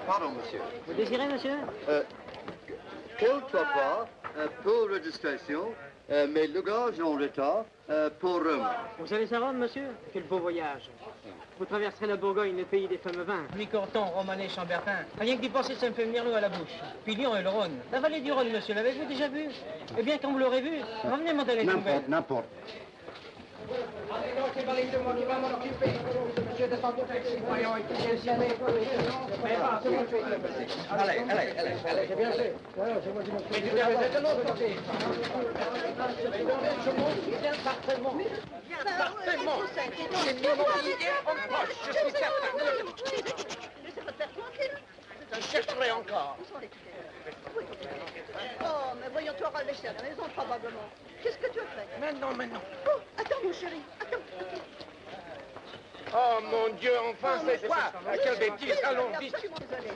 Pardon, monsieur. Vous désirez, monsieur? Quelquefois, pour registration, mais le gage en retard pour Rome. Vous allez à Rome, monsieur? Quel beau voyage. Vous traverserez la Bourgogne, le pays des fameux vins. Mi-Corton, Romanée, Chambertin. Rien que d'y penser, ça me fait venir l'eau à la bouche. Puis Lyon et le Rhône. La vallée du Rhône, monsieur, l'avez-vous déjà vu? Eh bien, quand vous l'aurez vu, revenez m'en donner une nouvelle. N'importe. Allez. J'ai bien fait. Mais tu devrais être de l'autre côté. Certainement. Certainement. C'est mieux mon idée en poche, je suis certain. Laissez-moi te faire tranquille. Je chercherai encore. Oh, mais voyons, tu auras laissé à la maison, probablement. Qu'est-ce que tu as fait? Maintenant. Oh, attends, mon chéri, attends. Oh, mon Dieu, enfin, c'est quoi? Quelle bêtise, allons, vite. Je suis désolée.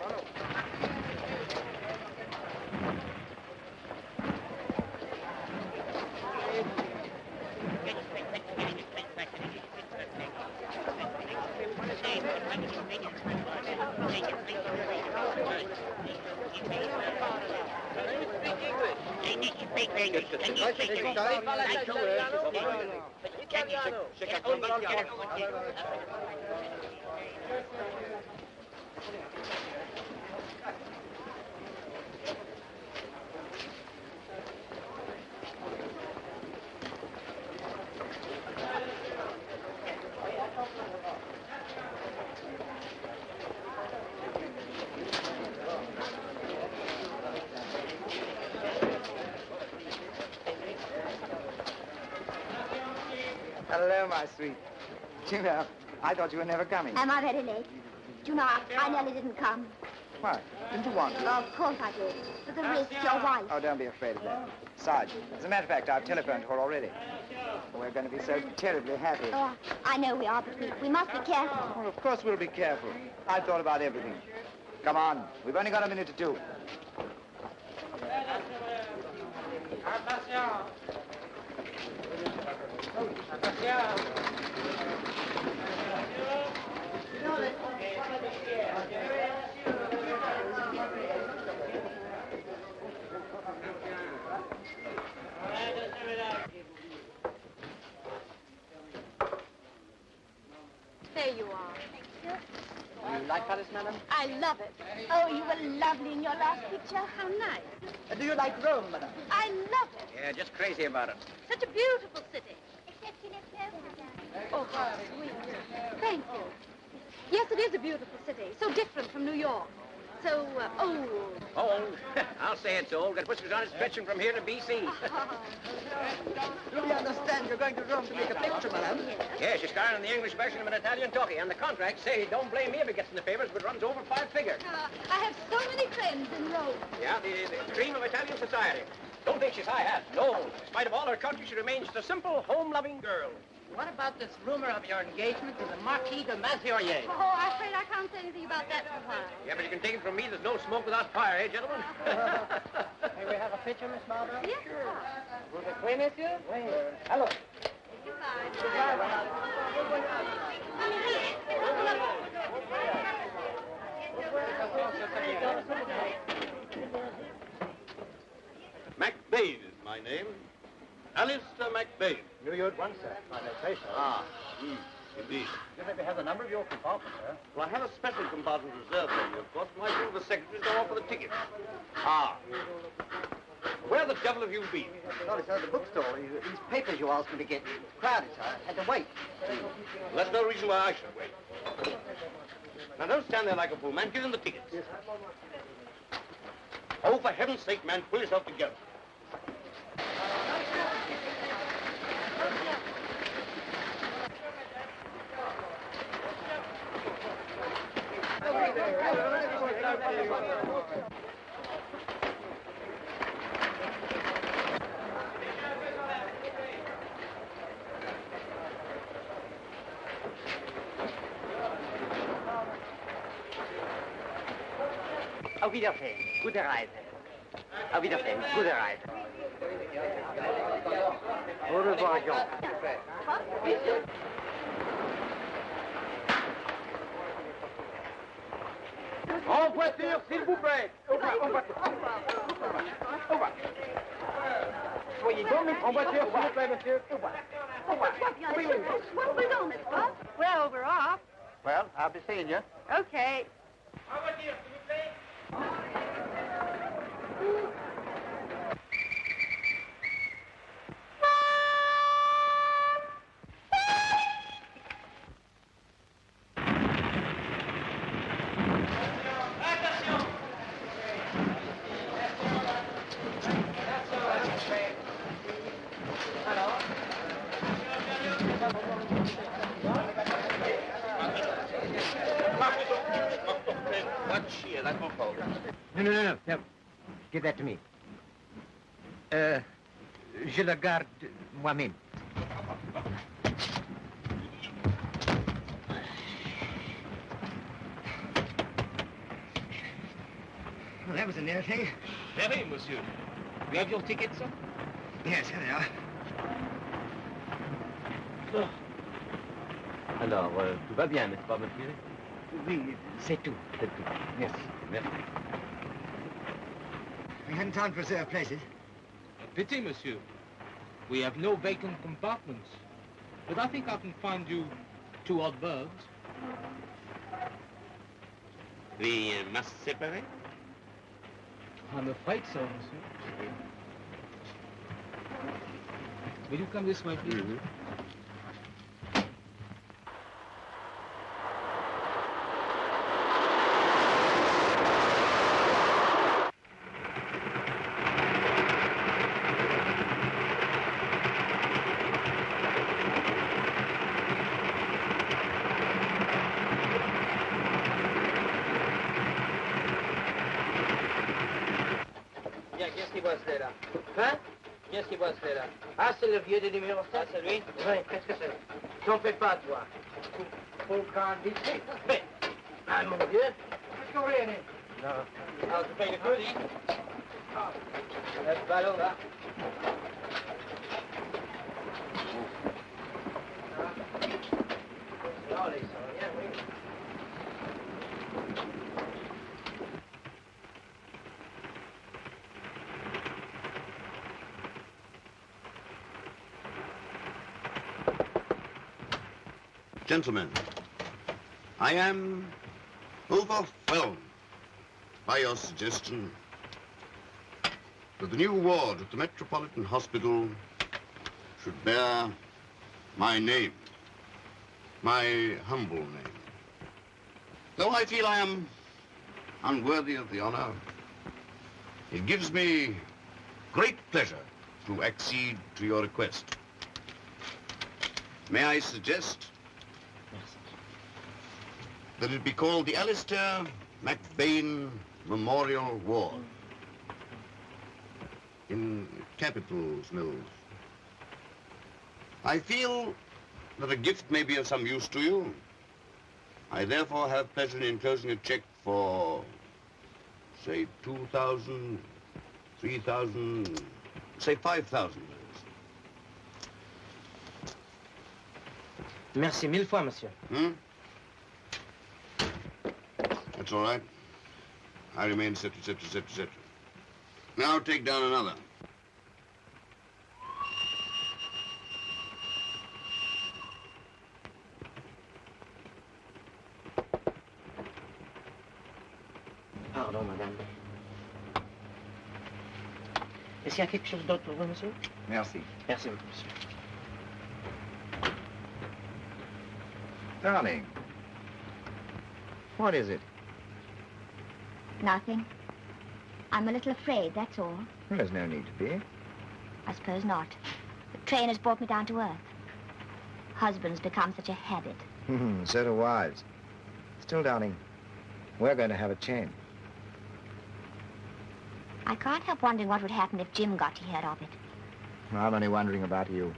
Hello, my sweet. You know, I thought you were never coming. Am I very late? You know, I nearly didn't come. Why? Didn't you want to? Oh, of course I did. But the risk, your wife. Oh, don't be afraid of that. Sarge, as a matter of fact, I've telephoned to her already. We're going to be so terribly happy. Oh, I know we are, but we must be careful. Well, of course we'll be careful. I've thought about everything. Come on. We've only got a minute or two. There you are. You like Paris, madam? I love it. Oh, you were lovely in your last picture. How nice. Do you like Rome, madam? I love it. Yeah, just crazy about it. Such a beautiful city. Oh, how sweet. Thank you. Yes, it is a beautiful city. So different from New York. So, old. Oh, I'll say it's old. Got whiskers on it stretching from here to B.C. Do you understand you're going to Rome to make a picture, madam? Yes, you're starring in the English version of an Italian talkie. And the contract say, don't blame me if it gets in the papers, but runs over 5 figures. I have so many friends in Rome. Yeah, the cream of Italian society. Don't think she's high hat. No. In spite of all her country, she remains just a simple, home-loving girl. What about this rumor of your engagement to the Marquis de Mazzei? Oh, I'm afraid I can't say anything about that for a while. Yeah, but you can take it from me, there's no smoke without fire, eh, gentlemen? May we have a picture, Miss Marvelle? Yes, sir. Vous êtes monsieur? Oui. Hello. MacBain is my name. Alistair MacBain. Knew you at once, sir. My notation. Indeed. You maybe have the number of your compartment, sir. Well, I have a special compartment reserved for you, of course. My two of the secretaries go off for the tickets. Where the devil have you been? Sorry, sir, the bookstore. These papers you asked me to get. Crowded, sir. Had to wait. Well, that's no reason why I should wait. Now, don't stand there like a fool, man. Give them the tickets. Yes, oh, for heaven's sake, man, pull yourself together. Auf Wiedersehen. Gute Reise. Auf Wiedersehen. Gute Reise. Au revoir, Jean. En voiture, s'il vous plaît. Soyez donc, En voiture, s'il vous plaît, monsieur. We're over off. Well, I'll be seeing you. Okay. What's she? That's my fault. No. Give that to me. Je la garde moi-même. Well, that was a near thing. Very, monsieur. You have your ticket, sir? Yes, here they are. Alors, tout va bien, n'est-ce pas, monsieur? Oui, c'est tout. C'est tout. Merci. Merci. We hadn't time to reserve places. A pity, monsieur. We have no vacant compartments. But I think I can find you 2 odd berths. We must separate? I'm afraid so, monsieur. Will you come this way, please? Mm-hmm. Bien, qu'est-ce qui bosse là? Hein? Qu'est-ce qui bosse là? Ah, c'est le vieux du numéro 7, c'est lui? Oui, qu'est-ce que c'est? T'en fais pas, toi. Pour candidat. Mais, ah, mon Dieu. Qu'est-ce que vous voulez, Annie? Non. Alors, tu payes le crédit? Ah. Le ballon, là. Non, les rien, oui. Gentlemen, I am overwhelmed by your suggestion that the new ward at the Metropolitan Hospital should bear my name, my humble name. Though I feel I am unworthy of the honor, it gives me great pleasure to accede to your request. May I suggest that it be called the Alistair McBain Memorial Ward in Capitol's Mills. I feel that a gift may be of some use to you. I therefore have pleasure in enclosing a check for, say, 2,000, 3,000, say 5,000. Merci mille fois, monsieur. That's all right. I remain, etc., etc., etc., etc. Now take down another. Pardon, madame. Est-ce qu'il y a quelque chose d'autre pour vous, monsieur? Merci. Merci beaucoup, monsieur. Darling, what is it? Nothing. I'm a little afraid, that's all. Well, there's no need to be. I suppose not. The train has brought me down to earth. Husbands become such a habit. So do wives. Still, darling, we're going to have a change. I can't help wondering what would happen if Jim got to hear of it. I'm only wondering about you.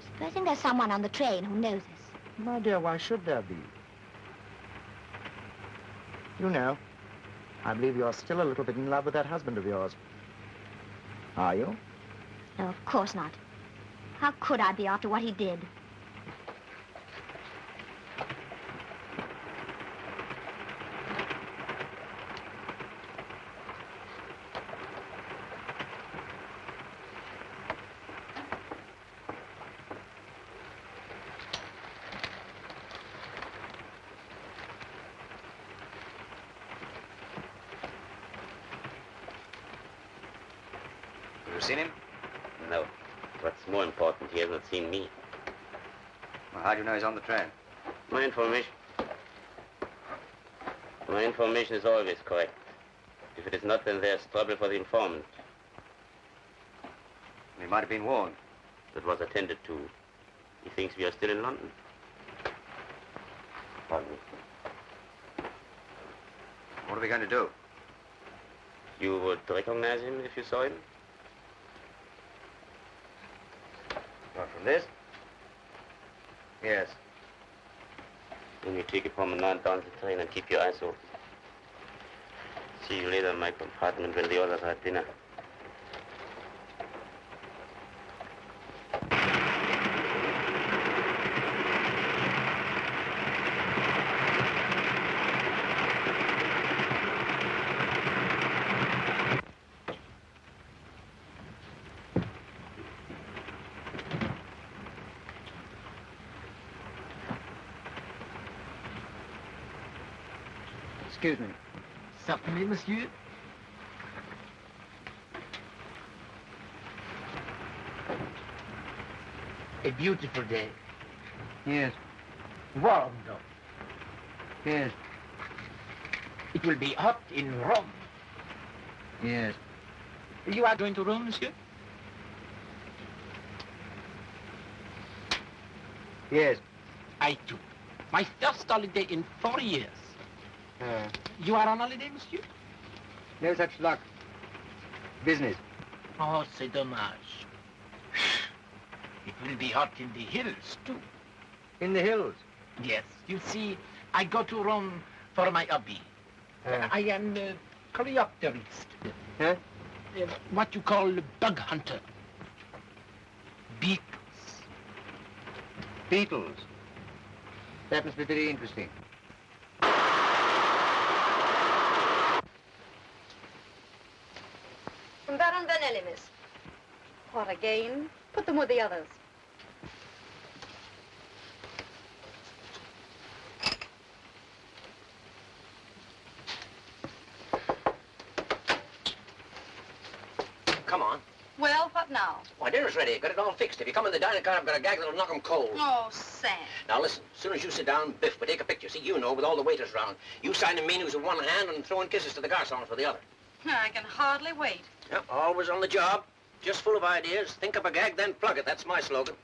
Supposing there's someone on the train who knows us. My dear, why should there be? You know, I believe you're still a little bit in love with that husband of yours. Are you? No, of course not. How could I be after what he did? You seen him? No. What's more important, he has not seen me. Well, how do you know he's on the train? My information is always correct. If it is not, then there's trouble for the informant. He might have been warned. That was attended to. He thinks we are still in London. Pardon me. What are we going to do? You would recognize him if you saw him? Not from this? Yes. Then you take a promenade down the train and keep your eyes open. See you later in my compartment when the others are at dinner. Excuse me. Certainly, monsieur. A beautiful day. Yes. Warm, though. Yes. It will be hot in Rome. Yes. You are going to Rome, monsieur? Yes. I too. My first holiday in 4 years. You are on holiday, monsieur? No such luck. Business. Oh, c'est dommage. It will be hot in the hills, too. In the hills? Yes. You see, I go to Rome for my hobby. I am a coleopterist. Huh? What you call a bug hunter. Beetles. Beetles. That must be very interesting. From Baron Vanelli, miss. What again? Put them with the others. Come on. Well, what now? My dinner's ready. Got it all fixed. If you come in the dining car, I've got a gag that'll knock 'em cold. Oh, Sam. Now listen, as soon as you sit down, Biff, we take a picture. See, you know, with all the waiters round. You sign the menus with one hand and throwing kisses to the garçons with the other. I can hardly wait. Yep, always on the job. Just full of ideas. Think up a gag, then plug it. That's my slogan.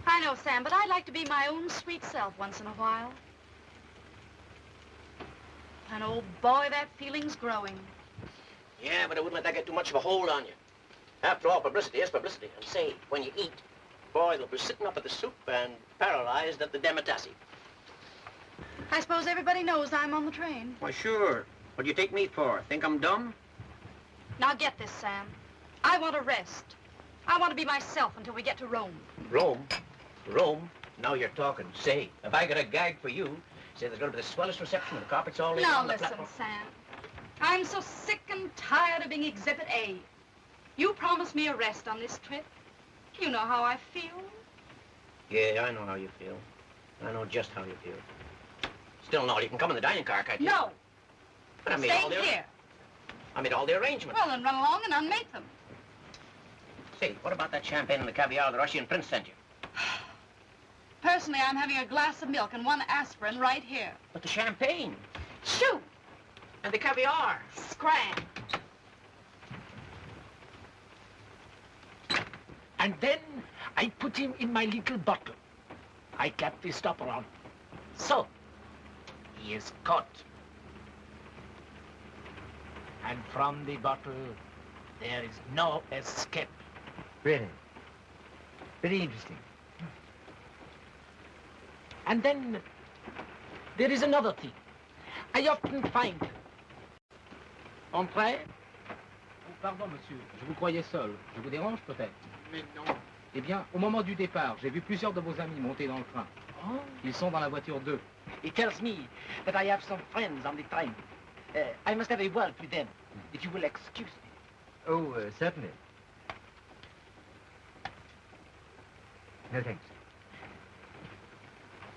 I know, Sam, but I'd like to be my own sweet self once in a while. And oh boy, that feeling's growing. Yeah, but I wouldn't let that get too much of a hold on you. After all, publicity is publicity. And say, when you eat, boy, they'll be sitting up at the soup and paralyzed at the demitasse. I suppose everybody knows I'm on the train. Why, sure. What do you take me for? Think I'm dumb? Now get this, Sam. I want to rest. I want to be myself until we get to Rome. Rome? Rome? Now you're talking. Say, if I got a gag for you, say there's going to be the swellest reception and the carpet's all in Now on the listen, platform. Sam. I'm so sick and tired of being Exhibit A. You promised me a rest on this trip. You know how I feel. Yeah, I know how you feel. I know just how you feel. Still, no, you can come in the dining car, can't you? No. But I made Stay all the here. I made all the arrangements. Well, then run along and unmake them. Say, what about that champagne and the caviar the Russian prince sent you? Personally, I'm having a glass of milk and one aspirin right here. But the champagne Shoot! and the caviar. Scram. And then I put him in my little bottle. I cap the stopper on. So, he is caught. And from the bottle, there is no escape. Really? Very interesting. And then there is another thing. I often find Entrez. Oh, pardon, monsieur. Je vous croyais seul. Je vous dérange, peut-être? Mais non. Eh bien, au moment du départ, j'ai vu plusieurs de vos amis monter dans le train. Oh. Ils sont dans la voiture 2. He tells me that I have some friends on the train. I must have a word with them, if you will excuse me. Oh, certainly. No thanks.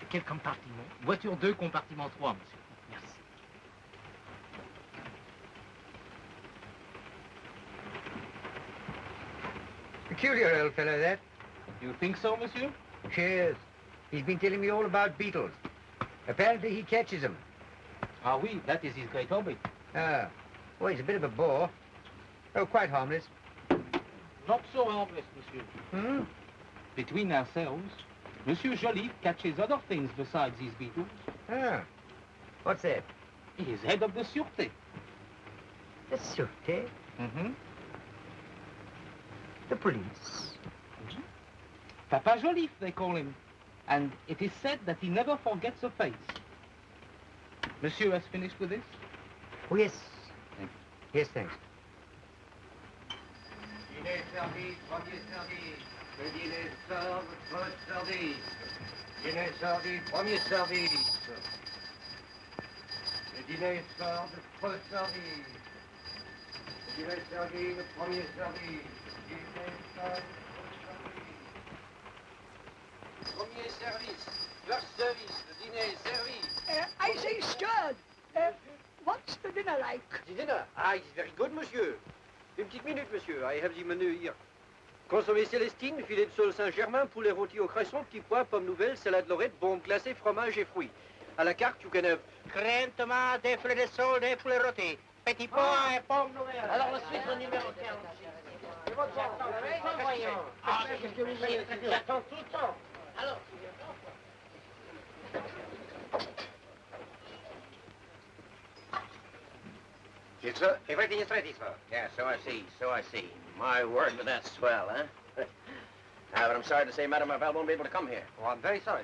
Quel compartiment? Voiture 2, compartiment 3, monsieur. Merci. Peculiar old fellow, that. You think so, monsieur? Cheers. He's been telling me all about beetles. Apparently he catches them. Ah oui, that is his great hobby. Ah. Well, he's a bit of a bore. Oh, quite harmless. Not so harmless, monsieur. Hmm? Between ourselves, Monsieur Joly catches other things besides these beetles. Ah. What's that? He is head of the Sûreté. The Sûreté? Mm-hmm. The police. Papa Joliffe, they call him. And it is said that he never forgets a face. Monsieur has finished with this? Oh, yes. Yes, thanks. Dîner servi, premier servi. Le dîner sort, votre service. Dîner servi, premier service. Le dîner sort, votre service. Le dîner servi, le premier service. Dîner sort, premier service. First service, the dîner is servi. I say, steward, what's the dinner like? The dinner? Ah, it's very good, monsieur. Une petite minute, monsieur. I have the menu here. Consommé Célestine, filet de sole Saint-Germain, poulet rôti au cresson, petits pois, pommes nouvelles, salade lorette, bombes glacées, fromage et fruits. À la carte, you can have Crème, tomate, des filets de sole, des poulets rôtis. Petits pois et pommes nouvelles. Alors ensuite, le numéro 15. Voyons. Ah, qu'est-ce que vous voulez? J'attends tout le temps. Alors, Yes, sir. Everything is ready, sir. Yeah, so I see, so I see. My word, but that's swell, huh? But I'm sorry to say Madame Marvelle won't be able to come here. Oh, I'm very sorry.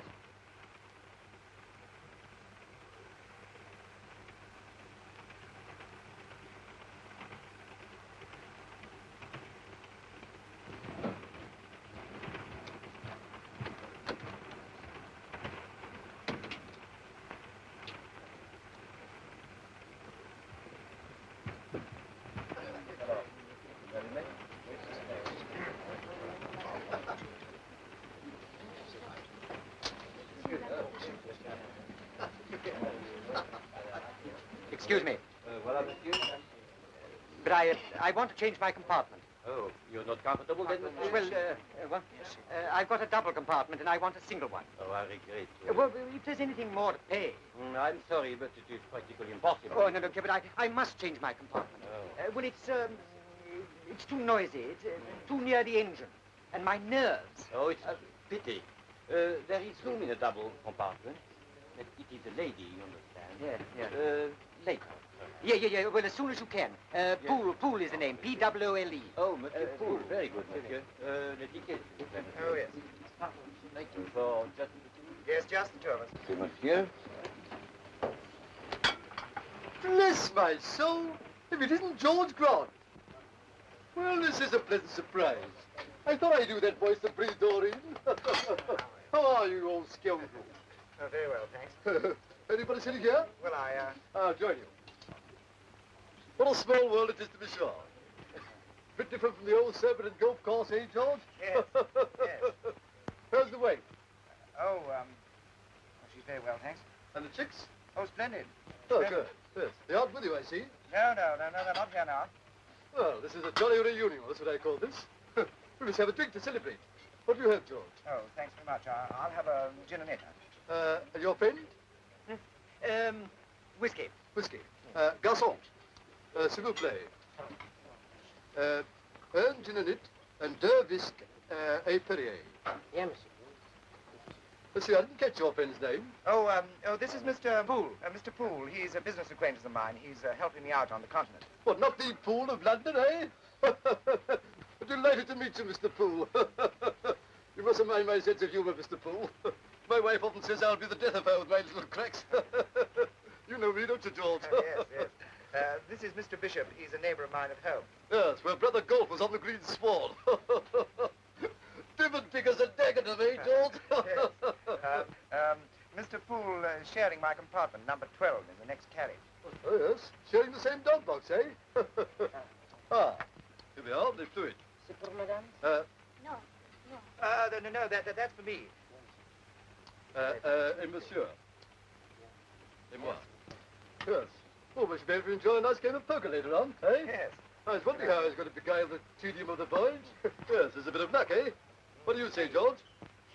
Excuse me. Voilà, monsieur. But I want to change my compartment. Oh, you're not comfortable then, monsieur? Well, I've got a double compartment and I want a single one. Oh, I regret. Well, if there's anything more to pay. I'm sorry, but it is practically impossible. Oh, no, but I must change my compartment. Oh. Well, it's too noisy. It's too near the engine. And my nerves. Oh, it's a pity. There is room in a double compartment. But it is a lady, you understand. Yeah. Later. Yeah. Well, as soon as you can. Poole is the name. P-W-O-L-E. Oh, Monsieur Poole. Very good, monsieur. The ticket. Oh, yes. Thank you for just... Yes, just the two of us. C'est monsieur. Bless my soul, if it isn't George Grant. Well, this is a pleasant surprise. I thought I knew that voice to breathe door in. How are you, old scoundrel? Oh, very well, thanks. Anybody sitting here? Well, I'll join you. What a small world it is to be sure. Bit different from the old serpent and golf course, eh, George? Yes, yes. How's the wife? Oh, she's very well, thanks. And the chicks? Oh, splendid. Oh, Splendid. good. Yes. They aren't with you, I see. No, they're not here now. Well, this is a jolly reunion. That's what I call this. We must have a drink to celebrate. What do you have, George? Oh, thanks very much. I'll have a gin and netter. Your friend? Whiskey. Whiskey. Garçon. S'il vous plaît. Un gin and it, and deux whisk, a Perrier. yeah, monsieur. Let's see, I didn't catch your friend's name. Oh, this is Mr. Poole. Mr. Poole. He's a business acquaintance of mine. He's helping me out on the continent. What, not the Poole of London, eh? Delighted to meet you, Mr. Poole. You mustn't mind my sense of humor, Mr. Poole. My wife often says I'll be the death of her with my little cracks. You know me, don't you, George? Yes. This is Mr. Bishop. He's a neighbor of mine at home. Yes, where Brother Golf was on the green sward. Divin figures a dagger to me, George. Yes. Mr. Poole is sharing my compartment, number 12, in the next carriage. Oh, yes. Sharing the same dog box, eh? Here we are. Lift to it. C'est pour madame? No. No, that's for me. Et monsieur. Et moi. Yes. Oh, we should be able to enjoy a nice game of poker later on, eh? Yes. I was wondering how I was going to beguile the tedium of the voyage. Yes, there's a bit of luck, eh? What do you say, George?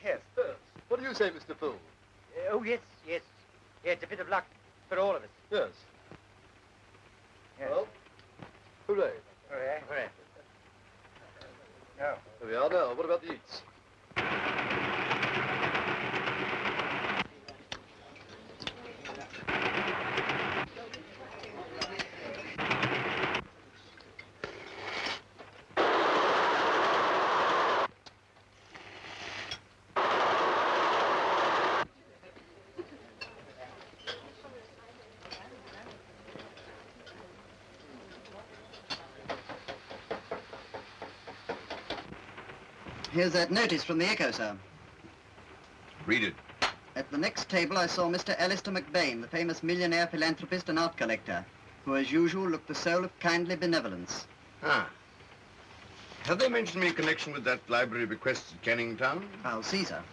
Yes. Yes. What do you say, Mr. Poole? Oh, yes. Yeah, it's a bit of luck for all of us. Yes. Yes. Well, hooray. Hooray. No. There we are now. What about the eats? Here's that notice from the Echo, sir. Read it. At the next table, I saw Mr. Alistair McBain, the famous millionaire philanthropist and art collector, who, as usual, looked the soul of kindly benevolence. Ah. Have they mentioned me in connection with that library bequest at Canning Town? I'll see, sir.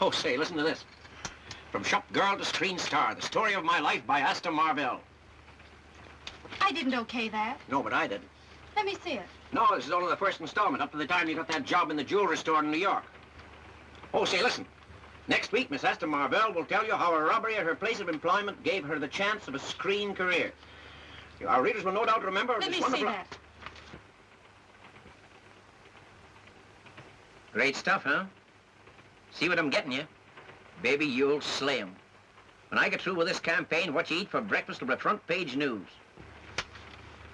Oh, say, listen to this. From shop girl to screen star, the story of my life by Asta Marvelle. I didn't okay that. No, but I did. Let me see it. No, this is only the first installment, up to the time you got that job in the jewelry store in New York. Oh, say, listen. Next week, Miss Asta Marvelle will tell you how a robbery at her place of employment gave her the chance of a screen career. Our readers will no doubt remember Let this me wonderful... see that. Great stuff, huh? See what I'm getting you? Baby, you'll slay 'em. When I get through with this campaign, what you eat for breakfast will be front page news.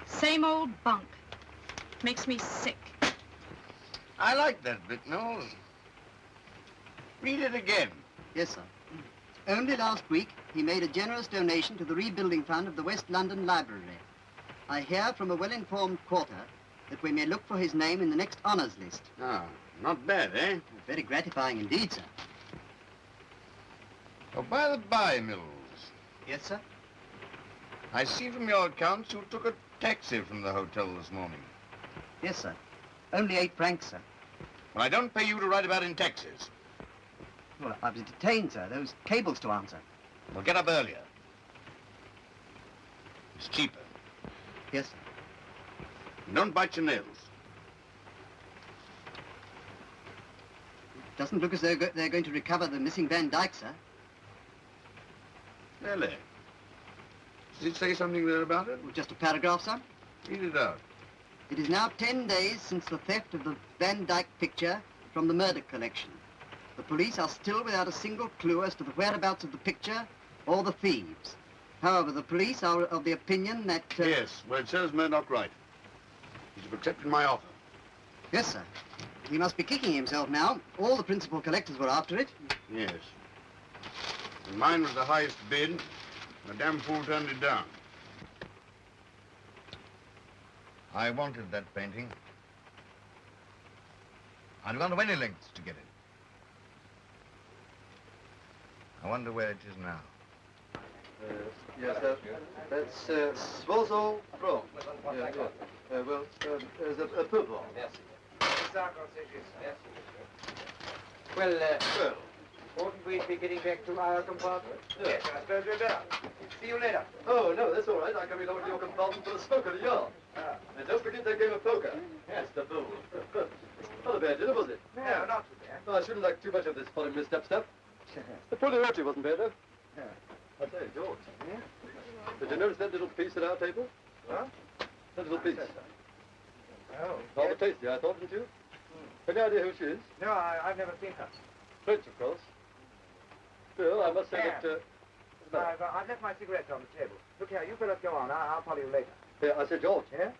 Same old bunk. Makes me sick. I like that bit, Knowles. Read it again. Yes, sir. Only last week, he made a generous donation to the rebuilding fund of the West London Library. I hear from a well-informed quarter that we may look for his name in the next honours list. Ah, not bad, eh? Very gratifying indeed, sir. Oh, by the by, Mills. Yes, sir? I see from your accounts you took a taxi from the hotel this morning. Yes, sir. Only 8 francs, sir. Well, I don't pay you to write about in taxis. Well, I was detained, sir. Those cables to answer. Well, get up earlier. It's cheaper. Yes, sir. And don't bite your nails. Doesn't look as though they're going to recover the missing Van Dyke, sir. Really? Does it say something there about it? Well, just a paragraph, sir. Read it out. It is now 10 days since the theft of the Van Dyke picture from the murder collection. The police are still without a single clue as to the whereabouts of the picture or the thieves. However, the police are of the opinion that... Yes, well, it serves Murdoch right. He's accepted my offer. Yes, sir. He must be kicking himself now. All the principal collectors were after it. Yes. And mine was the highest bid. The damn fool turned it down. I wanted that painting. I'd gone to any lengths to get it. I wonder where it is now. Yes, that's Swazo Pro. Yeah. Well, there's a purple. Yes. Well, oughtn't we be getting back to our compartment? Yes, I suppose we'd better. See you later. Oh, no, that's all right. I can be over to your compartment for a smoke and a yarn. And don't forget that game of poker. Yes, the bull. Not a bad dinner, was it? No, not too bad. Oh, I shouldn't like too much of this foreign misstep stuff. The Poliroti wasn't bad, though. Yeah. I say, George. Yeah? Did you notice that little piece at our table? Huh? That little piece. Oh. Rather tasty, I thought, didn't you? Any idea who she is? No, I've never seen her. French, of course. Still, I must say that... I've left my cigarettes on the table. Look here, you fellas go on. I'll follow you later. Yeah, I said, George. Yeah?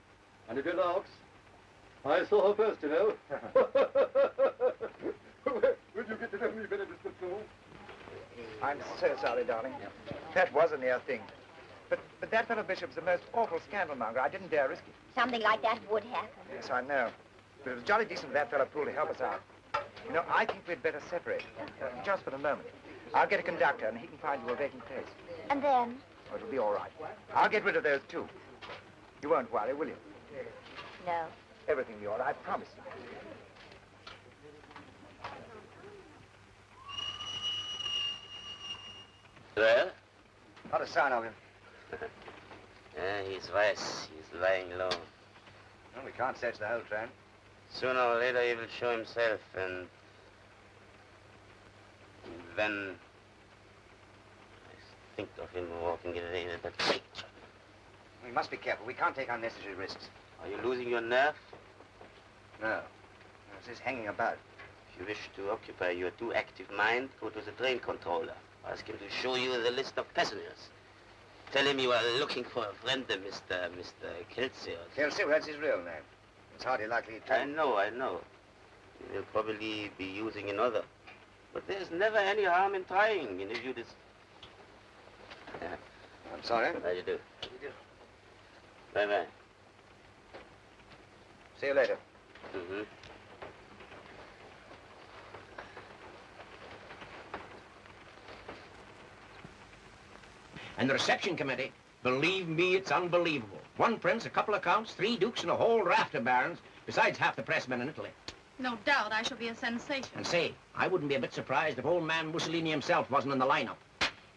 And if you larks, I saw her first, you know. Would you get to know me better, Mr. Fool? I'm so sorry, darling. That was a near thing. But that fellow Bishop's the most awful scandal monger. I didn't dare risk it. Something like that would happen. Yes, I know. But it was jolly decent of that fellow Poole to help us out. You know, I think we'd better separate, just for the moment. I'll get a conductor, and he can find you a vacant place. And then? Oh, it'll be all right. I'll get rid of those two. You won't worry, will you? No. Everything will be all right, I promise you. Well? Not a sign of him. He's wise. He's lying low. Well, we can't search the whole train. Sooner or later he will show himself, and then I think of him walking in that picture. We must be careful. We can't take unnecessary risks. Are you losing your nerve? No. It's just hanging about. If you wish to occupy your too active mind, go to the train controller. Ask him to show you the list of passengers. Tell him you are looking for a friend, Mr. Kelsey. Kelsey, well, that's his real name. It's hardly likely to... I know. He will probably be using another. But there's never any harm in trying. And if you just... I'm sorry. How do you do? Bye-bye. See you later. Mm-hmm. And the reception committee, believe me, it's unbelievable. One prince, a couple of counts, 3 dukes, and a whole raft of barons, besides half the pressmen in Italy. No doubt I shall be a sensation. And say, I wouldn't be a bit surprised if old man Mussolini himself wasn't in the lineup.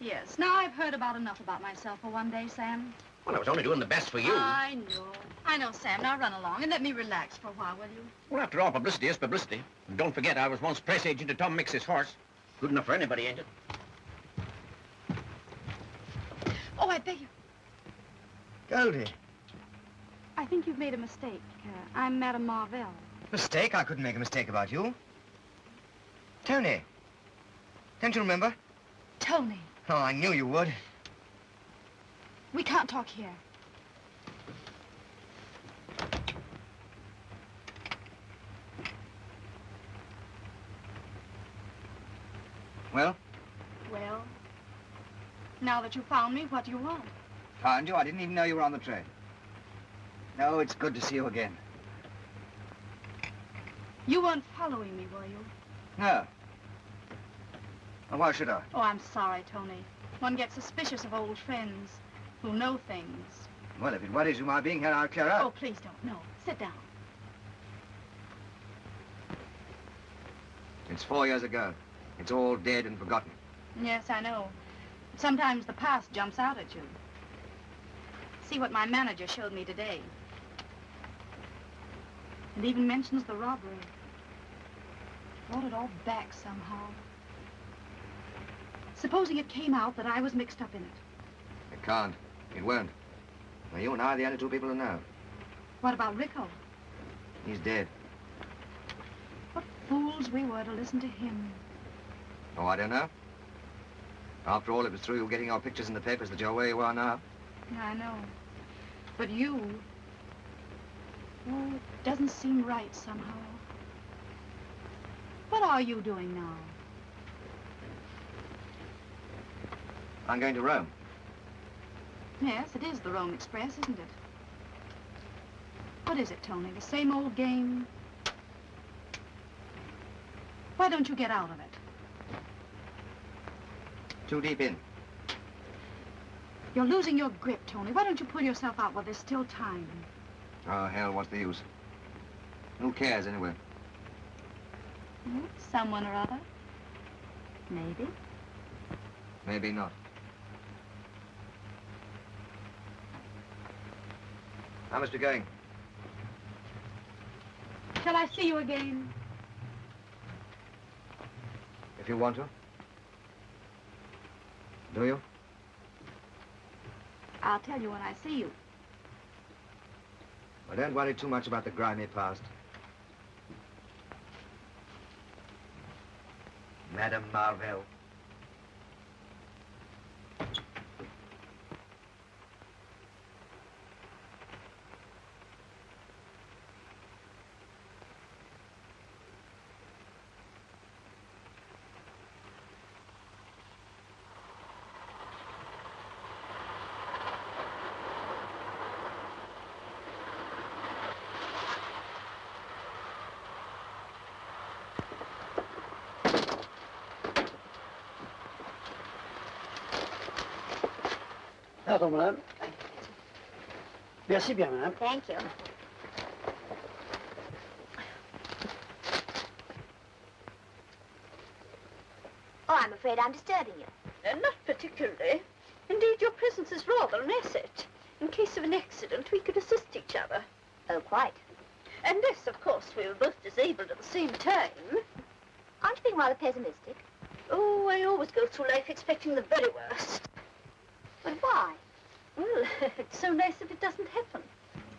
Yes, now I've heard about enough about myself for one day, Sam. Well, I was only doing the best for you. I know, Sam. Now run along and let me relax for a while, will you? Well, after all, publicity is publicity. And don't forget, I was once press agent to Tom Mix's horse. Good enough for anybody, ain't it? Oh, I beg you. Goldie. I think you've made a mistake. I'm Madame Marvelle. Mistake? I couldn't make a mistake about you. Tony. Don't you remember? Tony. Oh, I knew you would. We can't talk here. Well? Well, now that you found me, what do you want? Found you? I didn't even know you were on the train. No, it's good to see you again. You weren't following me, were you? No. Well, why should I? Oh, I'm sorry, Tony. One gets suspicious of old friends who know things. Well, if it worries you my being here, I'll clear out. Oh, please don't. No. Sit down. It's 4 years ago. It's all dead and forgotten. Yes, I know. Sometimes the past jumps out at you. See what my manager showed me today. It even mentions the robbery. Brought it all back somehow. Supposing it came out that I was mixed up in it. It can't. It won't. Now, you and I are the only 2 people who know. What about Rico? He's dead. What fools we were to listen to him. Oh, I don't know. After all, it was through you getting our pictures in the papers that you're where you are now. I know. But you... Oh, it doesn't seem right somehow. What are you doing now? I'm going to Rome. Yes, it is the Rome Express, isn't it? What is it, Tony? The same old game? Why don't you get out of it? Too deep in. You're losing your grip, Tony. Why don't you pull yourself out while there's still time? Oh, hell, what's the use? Who cares, anyway? Someone or other. Maybe. Maybe not. I must be going. Shall I see you again? If you want to. Do you? I'll tell you when I see you. Well, don't worry too much about the grimy past. Madame Marvelle. Pardon, madame. Merci bien, madame. Thank you. Oh, I'm afraid I'm disturbing you. Not particularly. Indeed, your presence is rather an asset. In case of an accident, we could assist each other. Oh, quite. Unless, of course, we were both disabled at the same time. Aren't you being rather pessimistic? Oh, I always go through life expecting the very worst. But why? Well, it's so nice if it doesn't happen.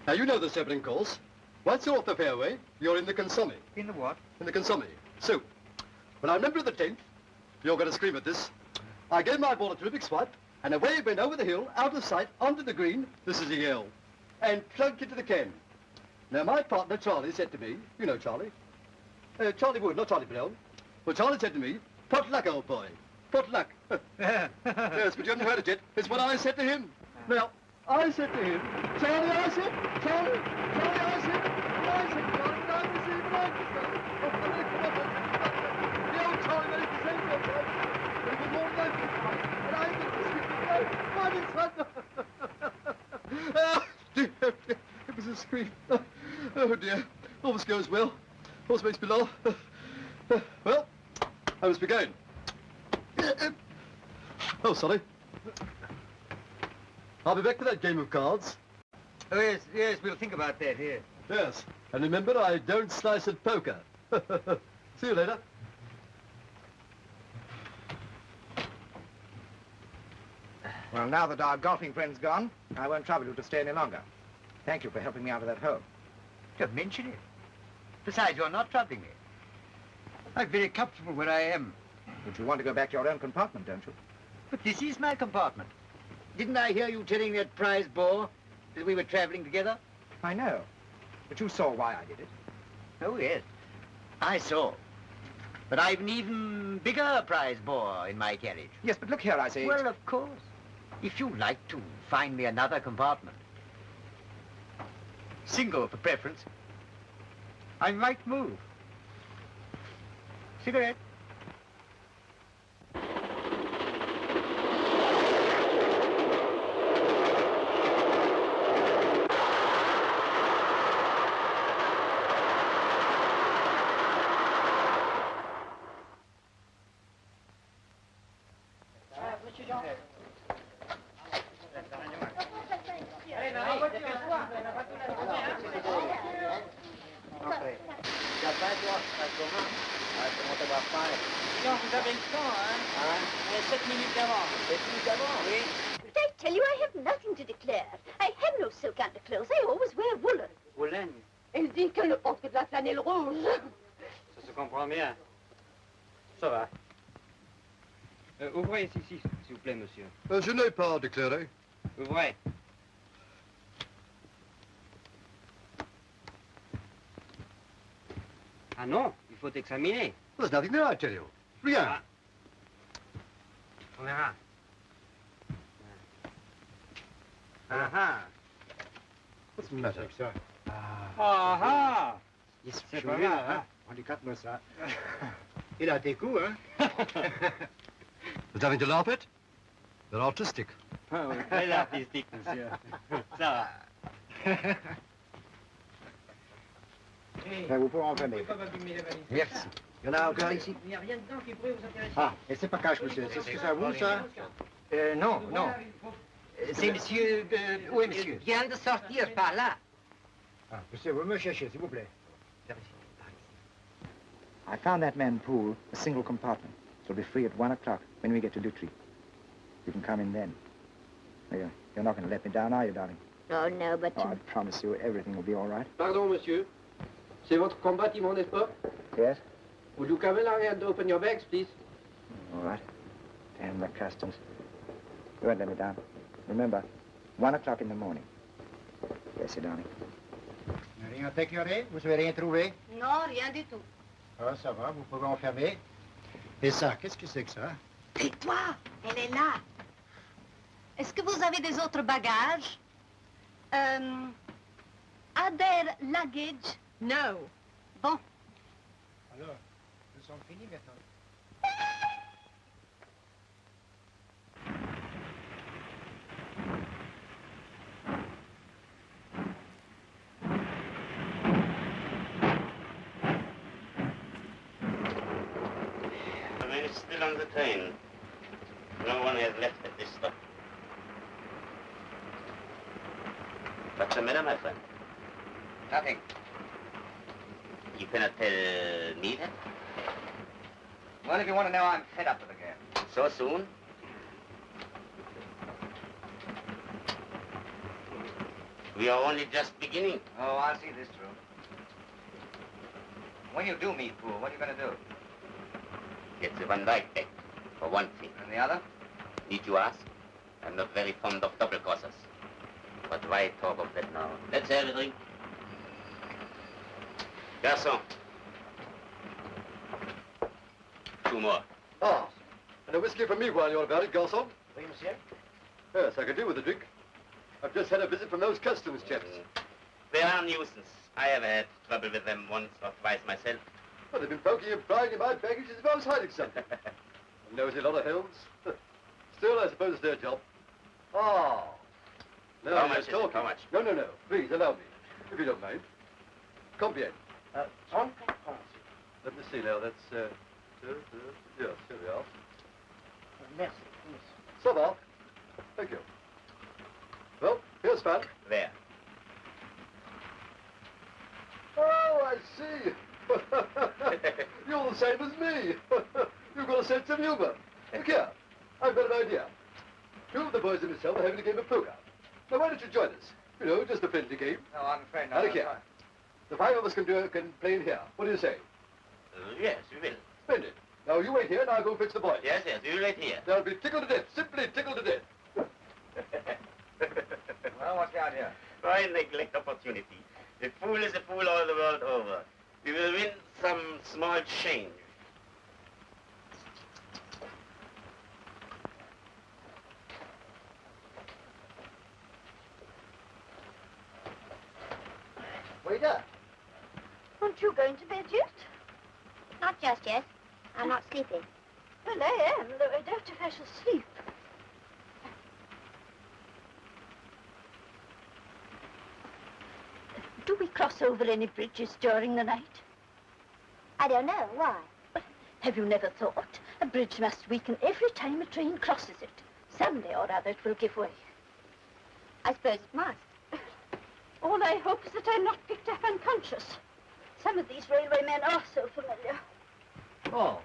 Now, you know the Zeppelin course. Once you're off the fairway, you're in the consomme. In the what? In the consomme. So, when I remember the 10th, you're going to scream at this, I gave my ball a terrific swipe, and away it went over the hill, out of sight, onto the green, this is a yell, and plunked into the can. Now, my partner, Charlie, said to me, you know Charlie, Charlie Wood, not Charlie Brown, well, Charlie said to me, pot luck, old boy, pot luck. Yes, but you haven't heard it yet. It's what I said to him. Now, I said to him, Charlie, I said, Charlie, I said, Charlie, but I was even like the old Charlie made the same joke, but it was more than that. And I did the oh, dear, it was a scream. Oh, dear. Always goes well. Always makes me laugh. Well, I must be going. Oh, sorry. I'll be back to that game of cards. Oh, yes, we'll think about that, here. Yes, and remember, I don't slice at poker. See you later. Well, now that our golfing friend's gone, I won't trouble you to stay any longer. Thank you for helping me out of that hole. Don't mention it. Besides, you're not troubling me. I'm very comfortable where I am. But you want to go back to your own compartment, don't you? But this is my compartment. Didn't I hear you telling that prize bore that we were traveling together? I know. But you saw why I did it. Oh, yes. I saw. But I've an even bigger prize bore in my carriage. Yes, but look here, I say... Well, of course. If you like to find me another compartment, single for preference, I might move. Cigarette? Vous avez le temps, hein? 7 minutes d'avance. 7 minutes d'avance? Oui. But I tell you, I have nothing to declare. I have no silk underclothes. I always wear woolen. Woolen? Elle dit qu'elle ne porte que de la flanelle rouge. Ça se comprend bien. Ça va. Ouvrez ici, s'il vous plaît, monsieur. Je n'ai pas déclaré. Ouvrez. Ah non, il faut examiner. There's nothing there, I tell you. Rien. Ah. On verra. Ah ah. What's the matter? Ah ah. C'est pas mal, hein? Regarde-moi ça. Il a des coups, hein? There's nothing to laugh at. They're artistic. Ah oui, très artistique, monsieur. Ça va. Vous pouvez en fermer. Merci. Il y en a encore ici? Il n'y a rien dedans qui pourrait vous intéresser. Ah, et c'est pas cache, monsieur. C'est ce que ça vaut, ça? Non. C'est monsieur... où est monsieur? Il vient de sortir par là. Ah, monsieur, vous me cherchez, s'il vous plaît. I found that man Poole, a single compartment. It'll be free at 1 o'clock when we get to Lutry. You can come in then. You're not going to let me down, are you, darling? Oh, no, but... Oh, I promise you everything will be all right. Pardon, monsieur. C'est votre compartiment, n'est-ce pas? Yes? Would you come in and open your bags, please? All right. Damn the customs. You won't let me down. Remember, 1 o'clock in the morning. Yes, darling. Rien déclaré? Vous avez rien trouvé? Non, rien du tout. Ah, ça va, vous pouvez enfermer. Et ça, qu'est-ce que c'est que ça? Tais-toi, elle est là. Est-ce que vous avez des autres bagages? Other luggage? No. Bon. Alors, nous sommes finis maintenant. still on the train. No one has left at this stop. What's the matter, my friend? Nothing. You cannot tell me that? Well, if you want to know, I'm fed up with the game. So soon? We are only just beginning. Oh, I'll see this through. When you do meet Poole, what are you going to do? Get the Van Dyke back, for one thing. And the other? Need you ask? I'm not very fond of double-crossers. But why talk of that now? Let's have a drink. Garçon. 2 more. Ah, and a whiskey for me while you're about it, garçon. Oui, monsieur? Yes, I could do with a drink. I've just had a visit from those customs chaps. They are a nuisance. I have had trouble with them once or twice myself. Well, they've been poking and prying in my baggage as if I was hiding something. Nosy lot of helms. Still, I suppose it's their job. Ah. No, How much is it? talking. How much? No, no, no. Please, allow me. If you don't mind. Combien? Let me see now. That's, yes, here we are. Merci. Ça va. Thank you. Well, here's fun. There. Oh, I see. You're the same as me. You've got a sense of humor. Look here. I've got an idea. 2 of the boys and myself are having a game of poker. Now, why don't you join us? You know, just a friendly game. No, I'm afraid Now, not. look here. The 5 of us can play in here. What do you say? Yes, we will. Splendid. Now, you wait here and I'll go fetch the boys. Yes, yes, you wait here. They'll be tickled to death. Simply tickled to death. Well, what's the idea? Why neglect opportunity? A fool is a fool all the world over. We will win some small change. Waiter. Aren't you going to bed yet? Not just yet. I'm not sleeping. Well, I am, though I doubt if I shall sleep. Do we cross over any bridges during the night? I don't know. Why? Have you never thought? A bridge must weaken every time a train crosses it. Someday or other it will give way. I suppose it must. All I hope is that I'm not picked up unconscious. Some of these railway men are so familiar. Oh.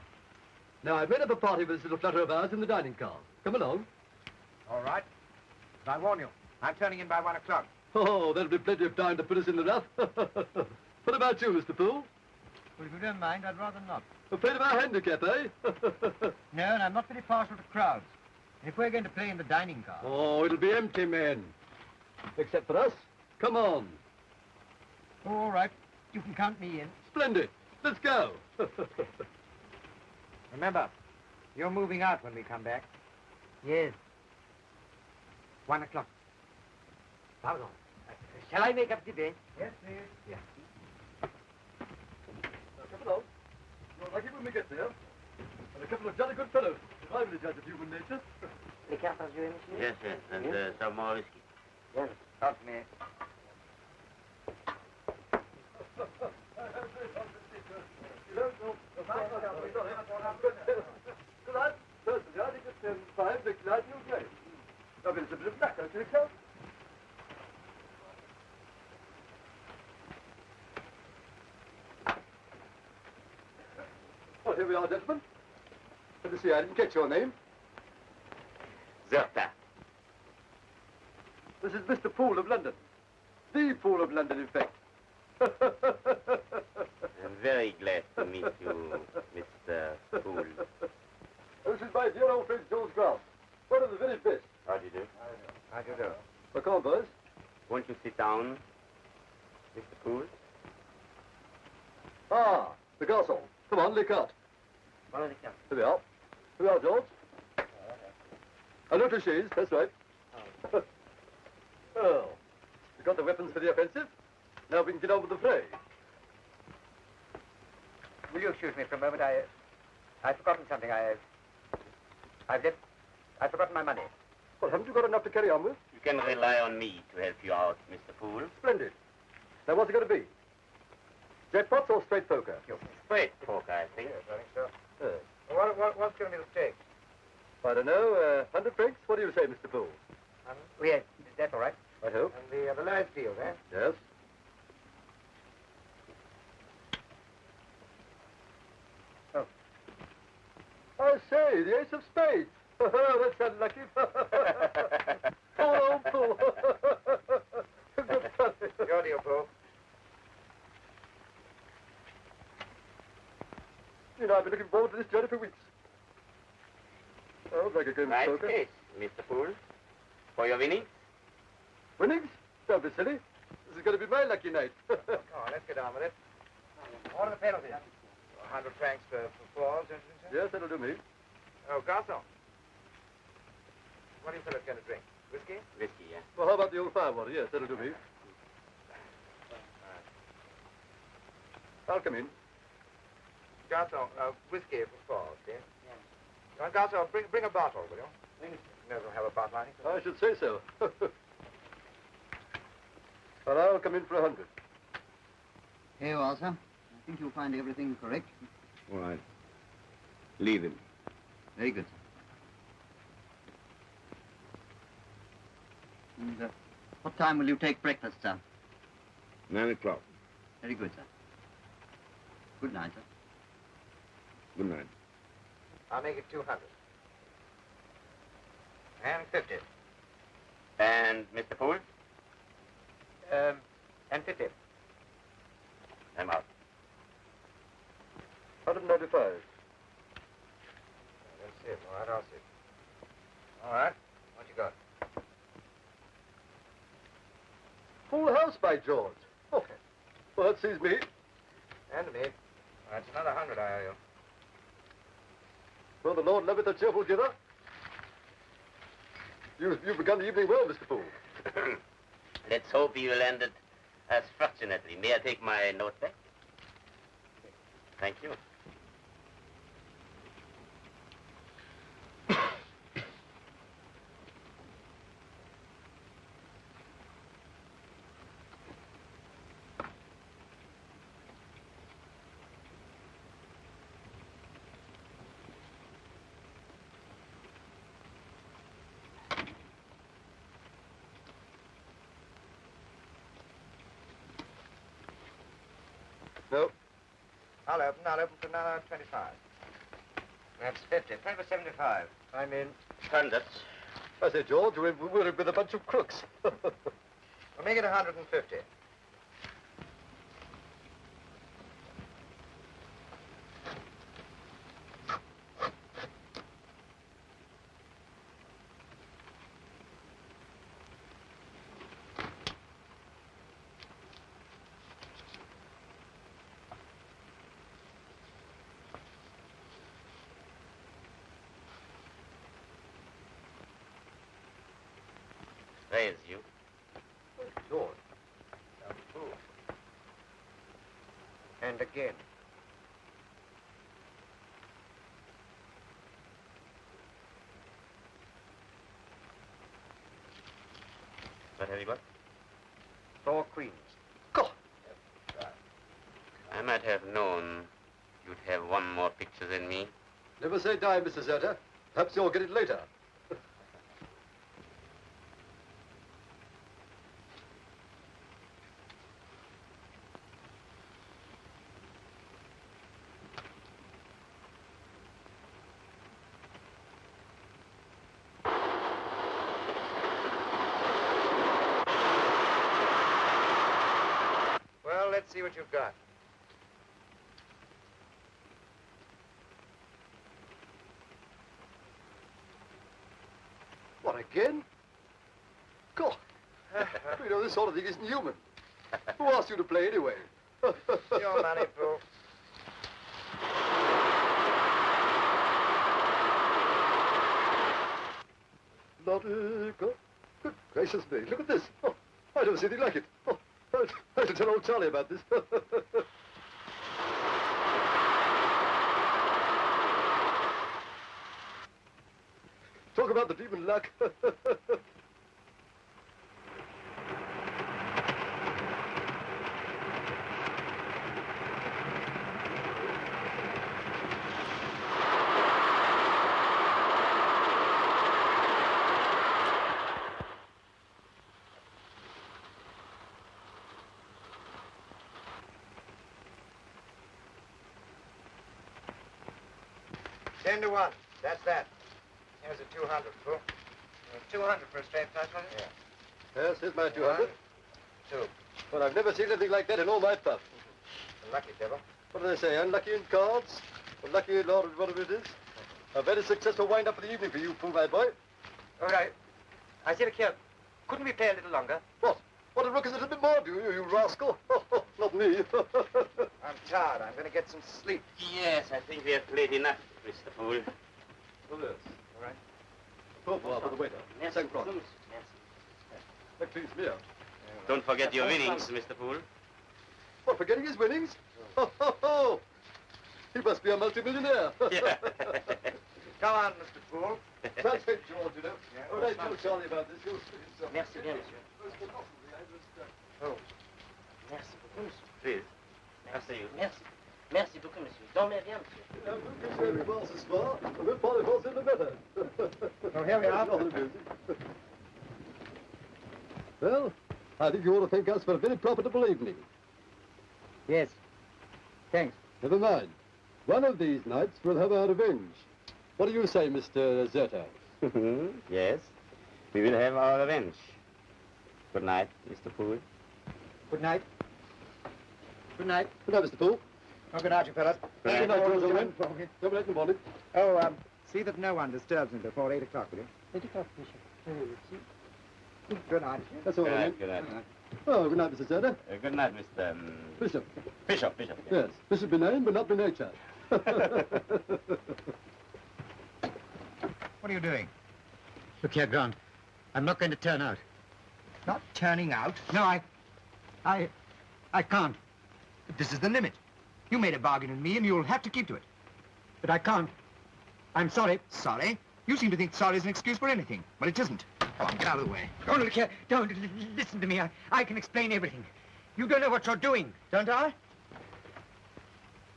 Now, I've made up a party with this little flutter of ours in the dining car. Come along. All right. But I warn you, I'm turning in by 1 o'clock. Oh, there'll be plenty of time to put us in the rough. What about you, Mr. Poole? Well, if you don't mind, I'd rather not. Afraid of our handicap, eh? No, and I'm not very partial to crowds. If we're going to play in the dining car... Oh, it'll be empty, men. Except for us. Come on. Oh, all right. You can count me in. Splendid. Let's go. Remember, you're moving out when we come back. Yes. 1 o'clock. Pardon. Shall I make up the bed? Yes, please. Yeah. Now, come along. You're lucky when we get there. And a couple of jolly good fellows. If I were the judge of human nature. Les cartes à jouer, monsieur? Yes, yes, and some more whiskey. Yes. Talk to me. Well, here we are, gentlemen. Let me see, I didn't catch your name. Zurta. This is Mr. Poole of London. The Poole of London, in fact. I'm very glad to meet you, Mr. Poole. This is my dear old friend, George Grant. One of the very best. How do you do? How do you do? Well, come on, boys. Won't you sit down, Mr. Poole? Ah, the garçon. Come on, les cartes. Voilà les cartes. Here we are. Here we are, George. A little chaise, that's right. Well, we've got the weapons for the offensive. Now we can get on with the fray. Will you excuse me for a moment? I've forgotten something. I've forgotten my money. Well, haven't you got enough to carry on with? You can rely on me to help you out, Mr. Poole. Splendid. Now, what's it going to be? Jackpots or straight poker? Straight poker, I think. Yes, I think so. Well, what's going to be the stake? I don't know, 100 francs? What do you say, Mr. Poole? Oh, yes, that's all right. I hope. And the lowest deal, eh? Yes. Oh. I say, the ace of spades. That's unlucky. Poor old Poole. Good fellow. Your deal, Paul. You know, I've been looking forward to this journey for weeks. Oh, like a game of Nice poker. case, Mr. Poole. For your winnings? Winnings? Don't be silly. This is going to be my lucky night. Come on, let's get on with it. What are the penalties? 100 francs for falls, don't you say? Yes, that'll do me. Oh, garçon. What are you fellas going to drink? Whiskey? Whiskey, yeah. Well, how about the old firewater? Yes, that'll do me. I'll come in. Garçon, whiskey for falls, yeah? Garçon, bring a bottle, will you? Never have a bottle, I think. I should say so. Well, I'll come in for 100. Here you are, sir. I think you'll find everything correct. All right. Leave him. Very good, sir. And what time will you take breakfast, sir? 9 o'clock. Very good, sir. Good night, sir. Good night. I'll make it 200. And 50. And Mr. Poole? And 50. I'm out. 195. That's it. All right, I'll see. All right. What you got? Full house, by George. Okay. Well, that sees me. And me. That's another 100 I owe you. Well, the Lord loveth a cheerful giver. You've begun the evening well, Mr. Poole. Let's hope you will end it as fortunately. May I take my note back? Thank you. No. I'll open for another 25. That's 50. 20 for 75. I'm in. 100. I say, George, we're with a bunch of crooks. We'll make it 150. Praise you. George. Now, fool. And again. What have you got? 4 queens. God! I might have known you'd have one more picture than me. Never say die, Mr. Zurta. Perhaps you'll get it later. Well, let's see what you've got. What, again? God! You know, this sort of thing isn't human. Who asked you to play anyway? Your money, fool. Good gracious me, look at this. Oh, I don't see anything like it. Oh, I should tell old Charlie about this. Talk about the demon luck. 10 to 1. That's that. Here's a 200, Fool. 200 for a straight touch, was it? Yeah. Yes, here's my 200. 2. Well, I've never seen anything like that in all my puff. A lucky devil. What do they say? Unlucky in cards? Or lucky in Lord, whatever it is? A very successful wind-up for the evening for you, Fool, my boy. All right. I see the kid. Couldn't we play a little longer? What? Want to look a little bit more, do you rascal? Not me. I'm tired. I'm going to get some sleep. Yes, I think we have played enough, Mr. Fool. Oh, yes. All right. Pour for the waiter. Merci. 5 francs. That please me. Don't forget your winnings, Mr. Fool. What, forgetting his winnings? Oh. He must be a multimillionaire. Yeah. Come on, Mr. Fool. That's it, George, you know. Yeah. All right, tell Charlie about this. You'll speak himself. Merci bien, monsieur. Oh. Merci beaucoup, monsieur. Please. After you. Merci. Merci beaucoup, monsieur. Dormez bien, monsieur. Very fast as far. A bit farther fast in the better. Well, here we are. Well, I think you ought to thank us for a very profitable evening. Yes. Thanks. Never mind. One of these nights we'll have our revenge. What do you say, Mr. Zurta? Yes, we will have our revenge. Good night, Mr. Fool. Good night. Good night. Good night, Mr. Poole. Oh, good night, you fellas. Good night, George Owen. Double in the morning. Oh, see that no one disturbs him before 8 o'clock, will you? 8 o'clock, monsieur. Good night. That's all right. Good night. Oh, good night, Mr. Zurta. Good night, Mr. Bishop. Bishop. Yes, Bishop be named, but not be nature. What are you doing? Look here, Grant. I'm not going to turn out. Not turning out. No, I can't. This is the limit. You made a bargain with me, and you'll have to keep to it. But I can't. I'm sorry. Sorry? You seem to think sorry is an excuse for anything. Well, it isn't. Go on, get out of the way. Don't look here. Don't. Listen to me. I can explain everything. You don't know what you're doing. Don't I?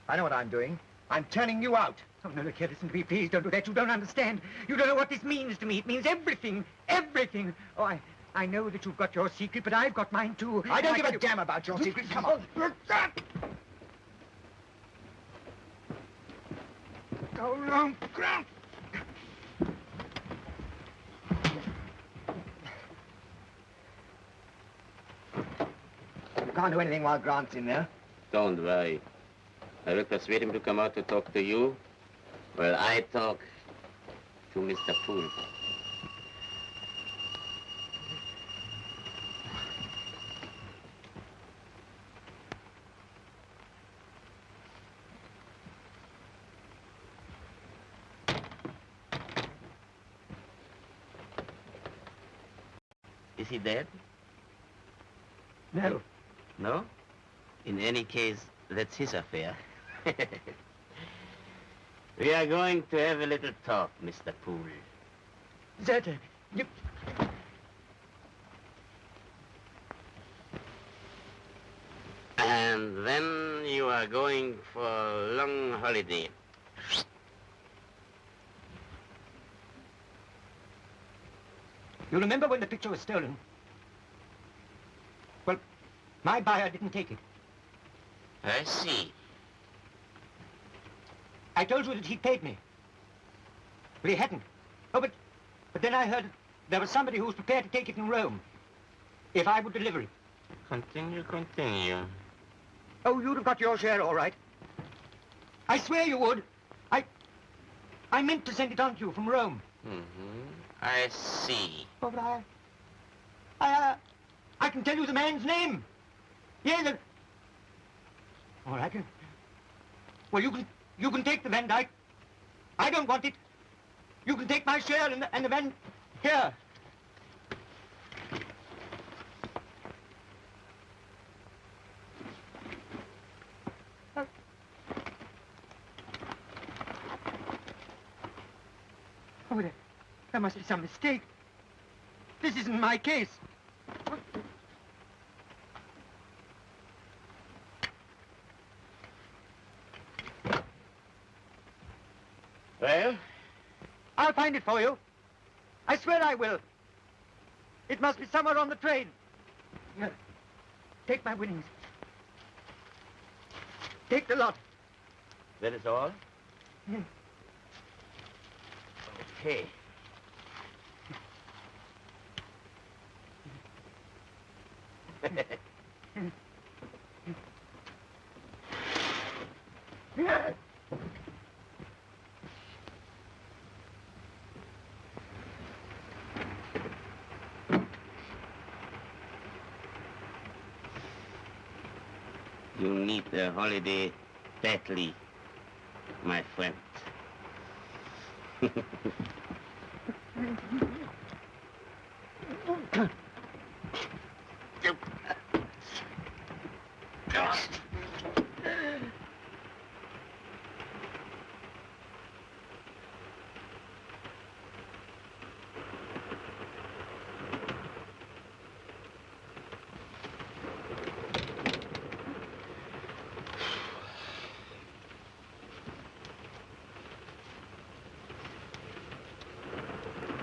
I know what I'm doing. I'm turning you out. Oh, no, look here. Listen to me, please. Don't do that. You don't understand. You don't know what this means to me. It means everything. Everything. Oh, I know that you've got your secret, but I've got mine, too. I don't give a damn about your secret. Come on. Go along, Grant. You can't do anything while Grant's in there. Don't worry. I will persuade him to come out to talk to you. Well, I talk to Mr. Fool. Is he dead? No. No? In any case, that's his affair. We are going to have a little talk, Mr. Poole. Zurta, you... And then you are going for a long holiday. You remember when the picture was stolen? Well, my buyer didn't take it. I see. I told you that he paid me. But he hadn't. Oh, but then I heard there was somebody who was prepared to take it in Rome, if I would deliver it. Continue. Oh, you'd have got your share, all right. I swear you would. I meant to send it on to you from Rome. I see. Oh, but I can tell you the man's name. Yeah, all right. Well, you can take the Van Dyke. I don't want it. You can take my share and the Van... Here. Oh, there must be some mistake. This isn't my case. Well? I'll find it for you. I swear I will. It must be somewhere on the train. Here. Take my winnings. Take the lot. That is all? Yes. Okay. You need a holiday badly, my friend.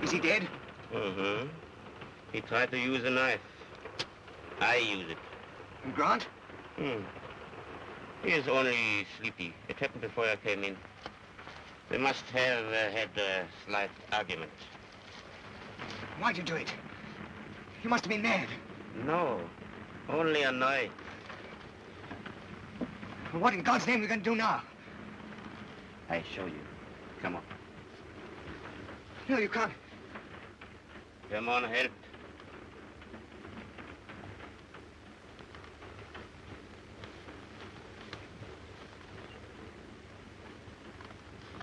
Is he dead? Mm-hmm. He tried to use a knife. I use it. And Grant? He is only sleepy. It happened before I came in. They must have had a slight argument. Why'd you do it? You must have been mad. No, only annoyed. What in God's name are we going to do now? I show you. Come on. No, you can't. Come on, help.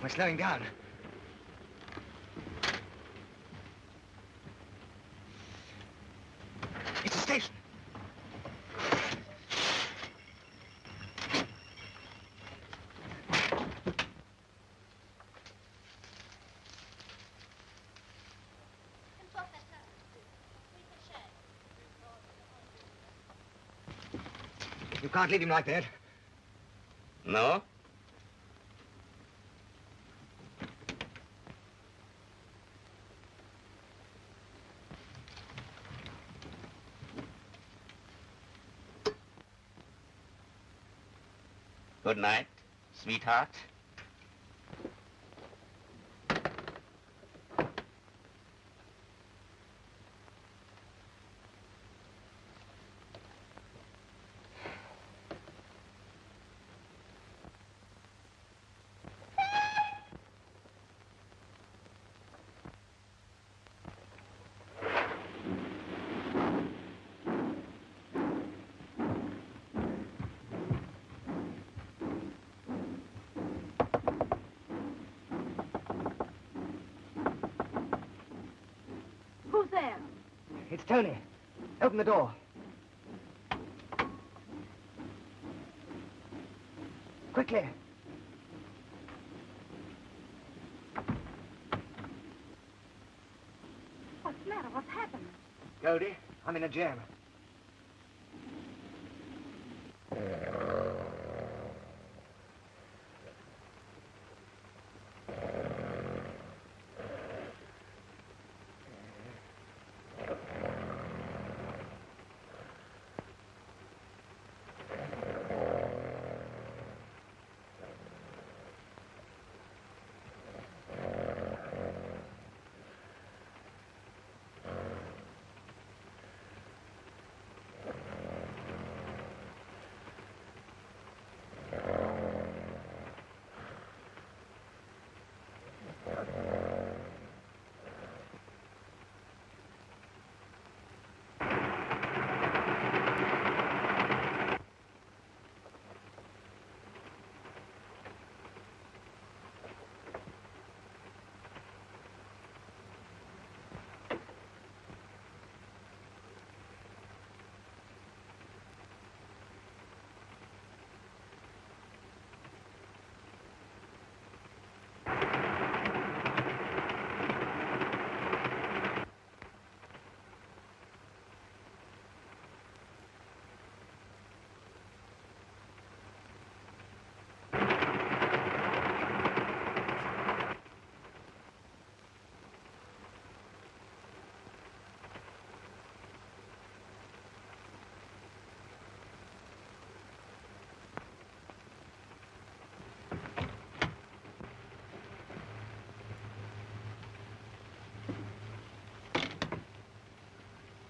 We're slowing down. It's a station. You can't leave him like that. No? Good night, sweetheart. Who's there? It's Tony. Open the door. Quickly. What's the matter? What's happened? Goldie, I'm in a jam.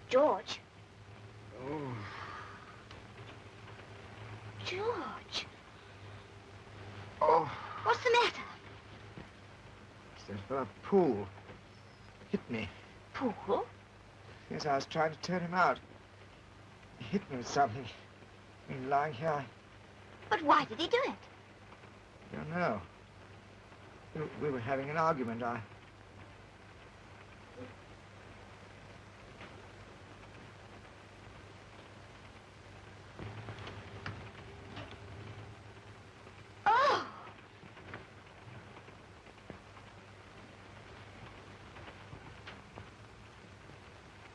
George. Oh. George. Oh. What's the matter? It's that Poole. Hit me. Poole? Yes, I was trying to turn him out. He hit me with something. He was lying here. But why did he do it? I don't know. We were having an argument. Oh!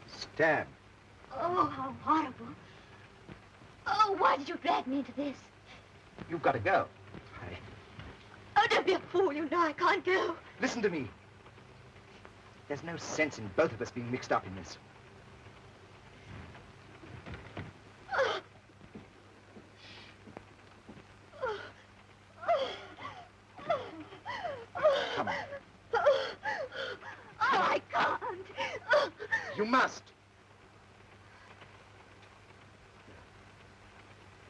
Stab. Oh, how horrible. Oh, why did you drag me into this? You've got to go. Oh, don't be a fool. You know I can't go. Listen to me. There's no sense in both of us being mixed up in this. Come on. Oh, I can't. You must.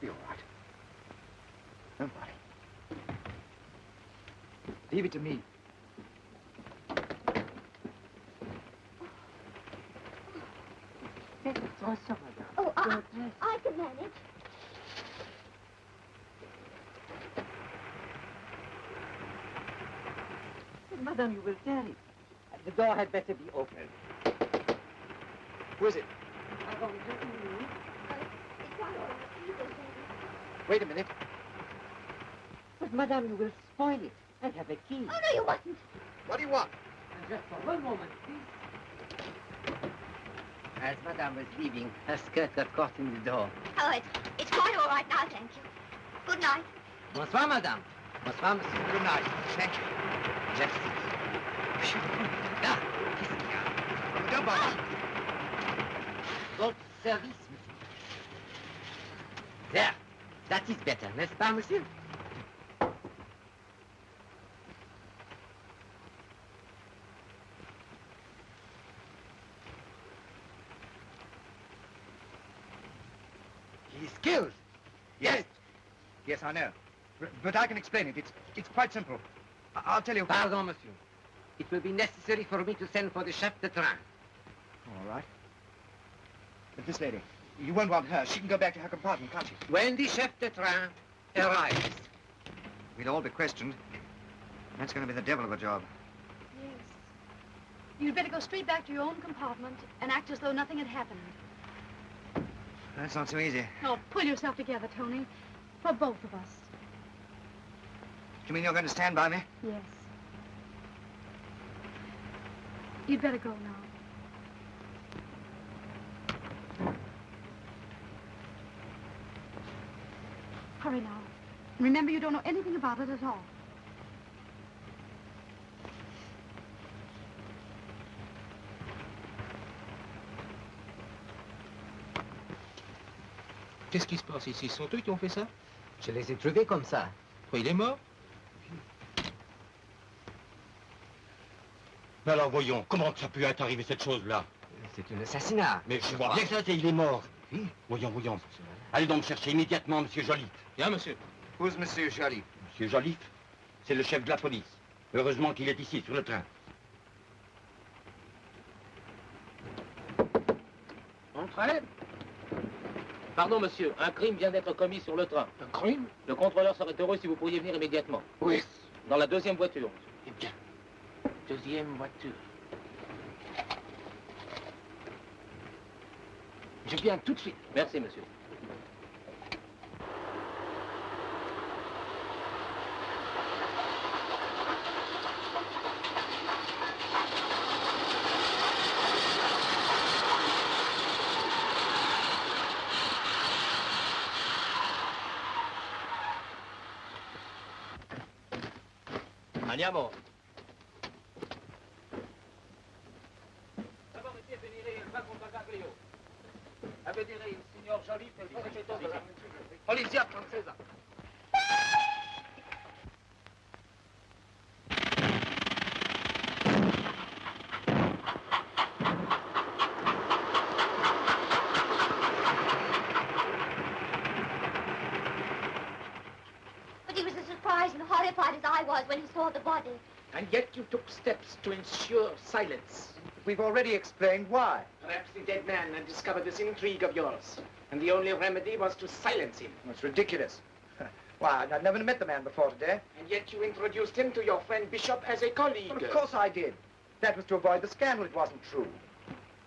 Be all right. Don't worry. Leave it to me. Oh, I can manage. Madame, you will tarry. The door had better be opened. Who is it? Wait a minute. But, Madame, you will spoil it. I have a key. Oh, no, you mustn't. What do you want? Just for one moment, please. As Madame was leaving, her skirt got caught in the door. Oh, it's quite all right now, thank you. Good night. Bonsoir, Madame. Bonsoir, Monsieur. Good night. Thank you. Merci. Là, qu'est-ce qu'il y a? Don't bother. Votre service, Monsieur. There. That is better, n'est-ce pas, Monsieur? He's killed. Yes. Yes, I know. But I can explain it. It's quite simple. I'll tell you. Pardon, Monsieur. It will be necessary for me to send for the chef de train. All right. But this lady, you won't want her. She can go back to her compartment, can't she? When the chef de train arrives. We'll all be questioned. That's going to be the devil of a job. Yes. You'd better go straight back to your own compartment and act as though nothing had happened. That's not so easy. Oh, pull yourself together, Tony. For both of us. You mean you're going to stand by me? Yes. You'd better go now. Hurry now. And remember, you don't know anything about it at all. Qu'est-ce qui se passe ici? Ce sont eux qui ont fait ça? Je les ai trouvés comme ça. Quoi, il est mort? Mais alors voyons, comment ça peut être arrivé cette chose-là? C'est un assassinat. Mais je vois bien que ça, il est mort. Oui. Voyons. Allez donc chercher immédiatement Monsieur Joliffe. Bien, monsieur. Who's Monsieur Joliffe? Monsieur Joliffe, c'est le chef de la police. Heureusement qu'il est ici, sur le train. Entrez. Pardon, monsieur. Un crime vient d'être commis sur le train. Un crime? Le contrôleur serait heureux si vous pourriez venir immédiatement. Oui. Dans la deuxième voiture. Eh bien. Deuxième voiture. Je viens tout de suite. Merci, monsieur. Andiamo. Avvedere il signor Joliffe, il segreto della polizia francese. imagine horrified as I was when he saw the body. And yet you took steps to ensure silence. We've already explained why. Perhaps the dead man had discovered this intrigue of yours, and the only remedy was to silence him. It's ridiculous. Why, I've never met the man before today. And yet you introduced him to your friend Bishop as a colleague. Well, of course I did. That was to avoid the scandal. It wasn't true.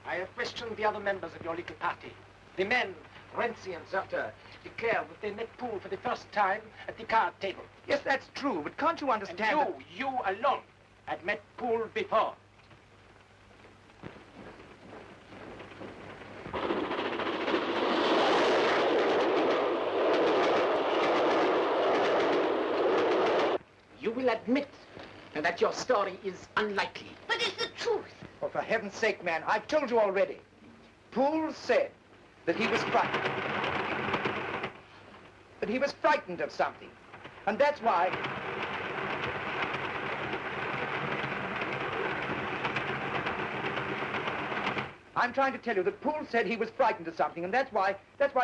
I have questioned the other members of your little party. The men, Renzi and Zurta, declared that they met Poole for the first time at the card table. Yes, that's true, but can't you understand and you alone, had met Poole before. You will admit that your story is unlikely. But it's the truth. Well, for heaven's sake, man, I've told you already. Poole said that he was frightened. That he was frightened of something. And that's why... I'm trying to tell you that Poole said he was frightened of something, and that's why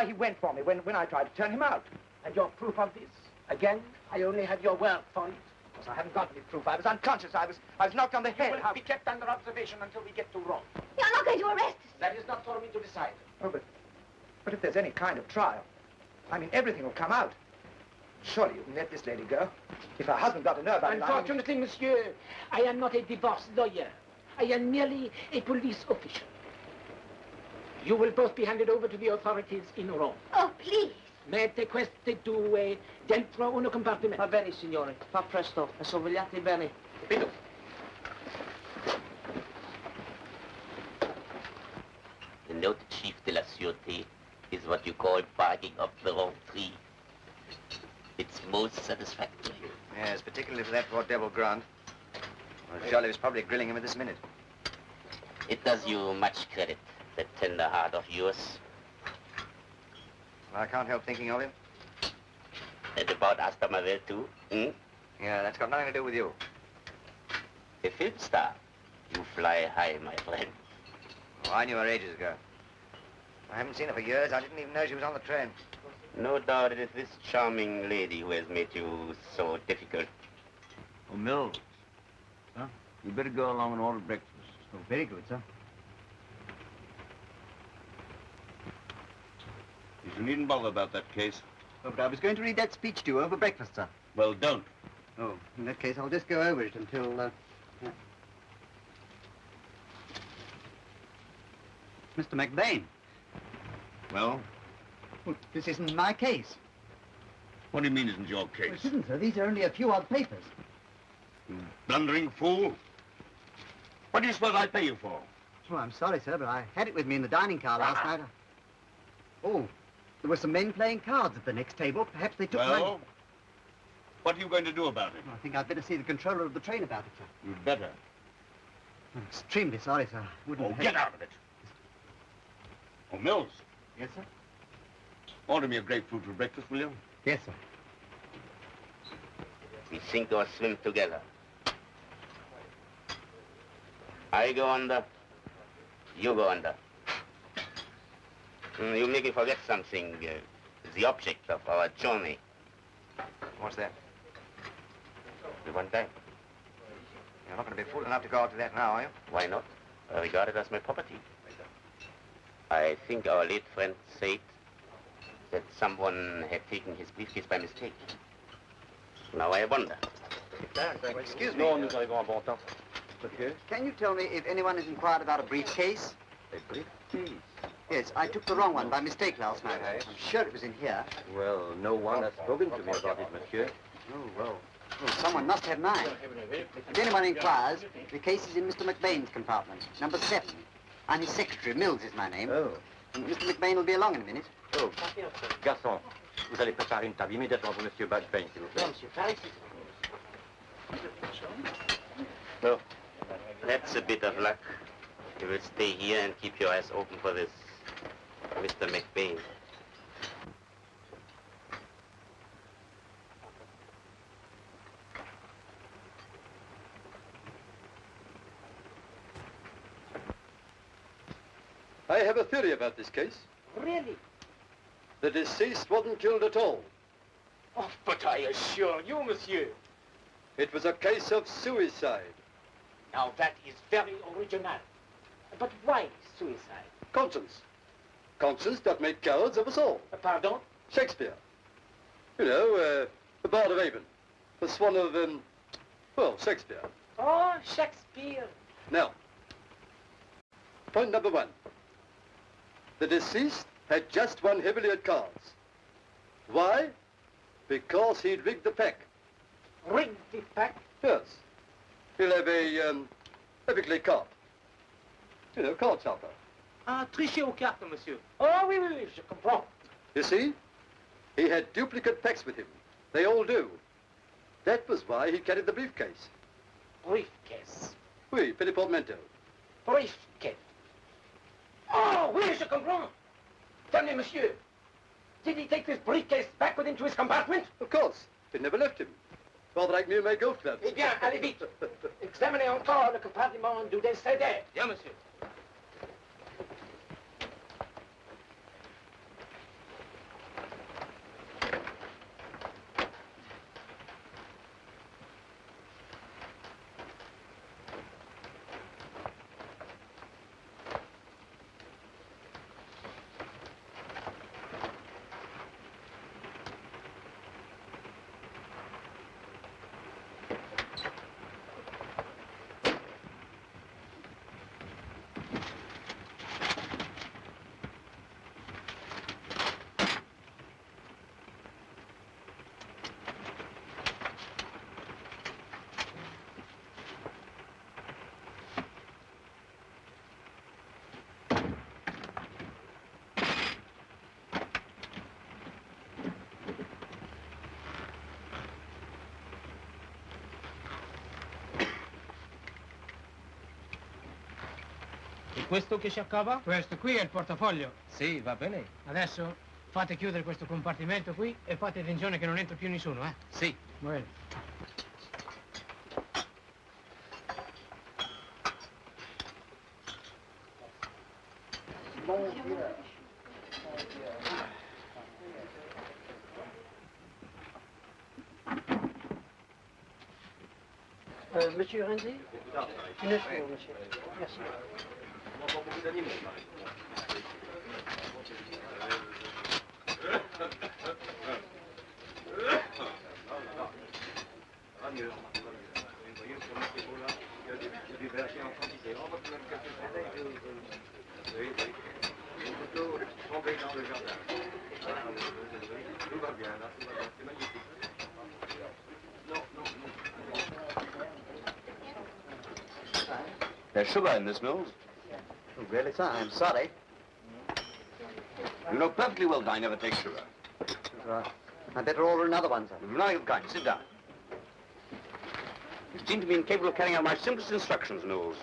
he went for me when I tried to turn him out. And your proof of this? Again, I only have your word for it. Because I haven't got any proof. I was unconscious. I was knocked on the head. You will be kept under observation until we get to Rome. You're not going to arrest us. That is not for me to decide. Oh, but if there's any kind of trial, I mean, everything will come out. Surely you can let this lady go. If her husband got to know about it, Unfortunately, monsieur, I am not a divorce lawyer. I am merely a police official. You will both be handed over to the authorities in Rome. Oh, please. Mette queste due dentro uno compartimento. Va bene, signore. Fa presto. E sorvegliate bene. Vedo. The noted chief de la Sûreté is what you call barking up the wrong tree. It's most satisfactory. Yes, particularly for that poor devil Grant. Well, Jolly was probably grilling him at this minute. It does you much credit, that tender heart of yours. Well, I can't help thinking of him. And about Asta Marvelle, too, Yeah, that's got nothing to do with you. A film star. You fly high, my friend. Oh, I knew her ages ago. I haven't seen her for years. I didn't even know she was on the train. No doubt it is this charming lady who has made you so difficult. Oh, Mills. Huh? You better go along and order breakfast. Oh, very good, sir. You needn't bother about that case. Oh, but I was going to read that speech to you over breakfast, sir. Well, don't. Oh, in that case, I'll just go over it until, yeah. Mr. McBain. Well? Well, this isn't my case. What do you mean isn't your case? Well, it isn't, sir. These are only a few odd papers. You blundering fool. What do you suppose I pay you for? Oh, I'm sorry, sir, but I had it with me in the dining car last night. Oh, there were some men playing cards at the next table. Perhaps they took Well, what are you going to do about it? I think I'd better see the controller of the train about it, sir. You'd better. I'm extremely sorry, sir. Wouldn't Get out of it. Oh, Mills. Yes, sir? Order me a grapefruit for breakfast, will you? Yes, sir. We sink or swim together. I go under, you go under. You make me forget something, the object of our journey. What's that? The one time. You're not going to be fool enough to go out to that now, are you? Why not? I regard it as my property. I think our late friend said that someone had taken his briefcase by mistake. Now I wonder. Well, excuse me. Non, nous arrivons à bon temps. Can you tell me if anyone has inquired about a briefcase? A briefcase? Yes, I took the wrong one by mistake last night. I'm sure it was in here. Well, no one has spoken to me about it, monsieur. Oh, well, someone must have mine. If anyone inquires, the case is in Mr. McBain's compartment, number 7. I'm his secretary. Mills is my name. Oh. And Mr. McBain will be along in a minute. Oh, garçon, vous allez préparer une table immédiatement pour monsieur Badvain, s'il vous plaît. Non, monsieur, par ici. No, that's a bit of luck. You will stay here and keep your eyes open for this Mr. McBain. I have a theory about this case. Really? The deceased wasn't killed at all. Oh, but I assure you, monsieur. It was a case of suicide. Now, that is very original. But why suicide? Conscience. Conscience that made cowards of us all. Pardon? Shakespeare. You know, the Bard of Avon. The swan of, well, Shakespeare. Oh, Shakespeare. Now, point number one. The deceased had just won heavily at cards. Why? Because he'd rigged the pack. Rigged the pack? Yes. He'll have a big card. You know, card sharper. Ah, tricher aux cartes, monsieur. Oh, oui, oui, oui, je comprends. You see? He had duplicate packs with him. They all do. That was why he carried the briefcase. Briefcase? Oui, petit portmanteau. Briefcase. Oh, oui, je comprends. Tell me, monsieur, did he take this briefcase back with him to his compartment? Of course. It never left him. Rather like Miu May Golf Clubs. Eh bien, allez vite. Examinez encore le compartiment du décédé. Bien, monsieur. Questo che cercava? Questo qui è il portafoglio. Sì, va bene. Adesso fate chiudere questo compartimento qui e fate attenzione che non entra più nessuno, eh? Sì. Bene. Monsieur Renzi? Une seconde, monsieur. Merci. There's sugar in this, Mills. Oh, really, sir? I'm sorry. You know perfectly well that I never take sugar. Right. I'd better order another one, sir. Now you've kind. Sit down. You seem to be incapable of carrying out my simplest instructions, Mills.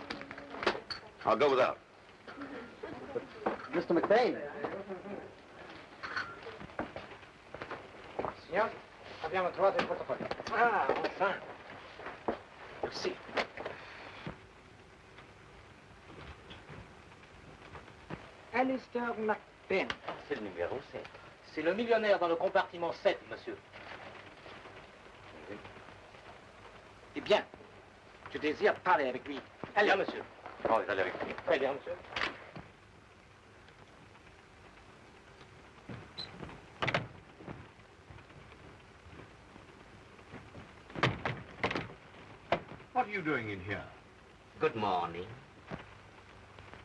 I'll go without. But, Mr. McBain. Signor, abbiamo trovato il portafoglio. Ah, enfin. Merci. Esther McBain. C'est le numéro 7. C'est le millionnaire dans le compartiment 7, monsieur. Eh bien, je désire parler avec lui. Allez, Bien, monsieur. Oh, allez avec lui. Très bien, monsieur. What are you doing in here? Good morning.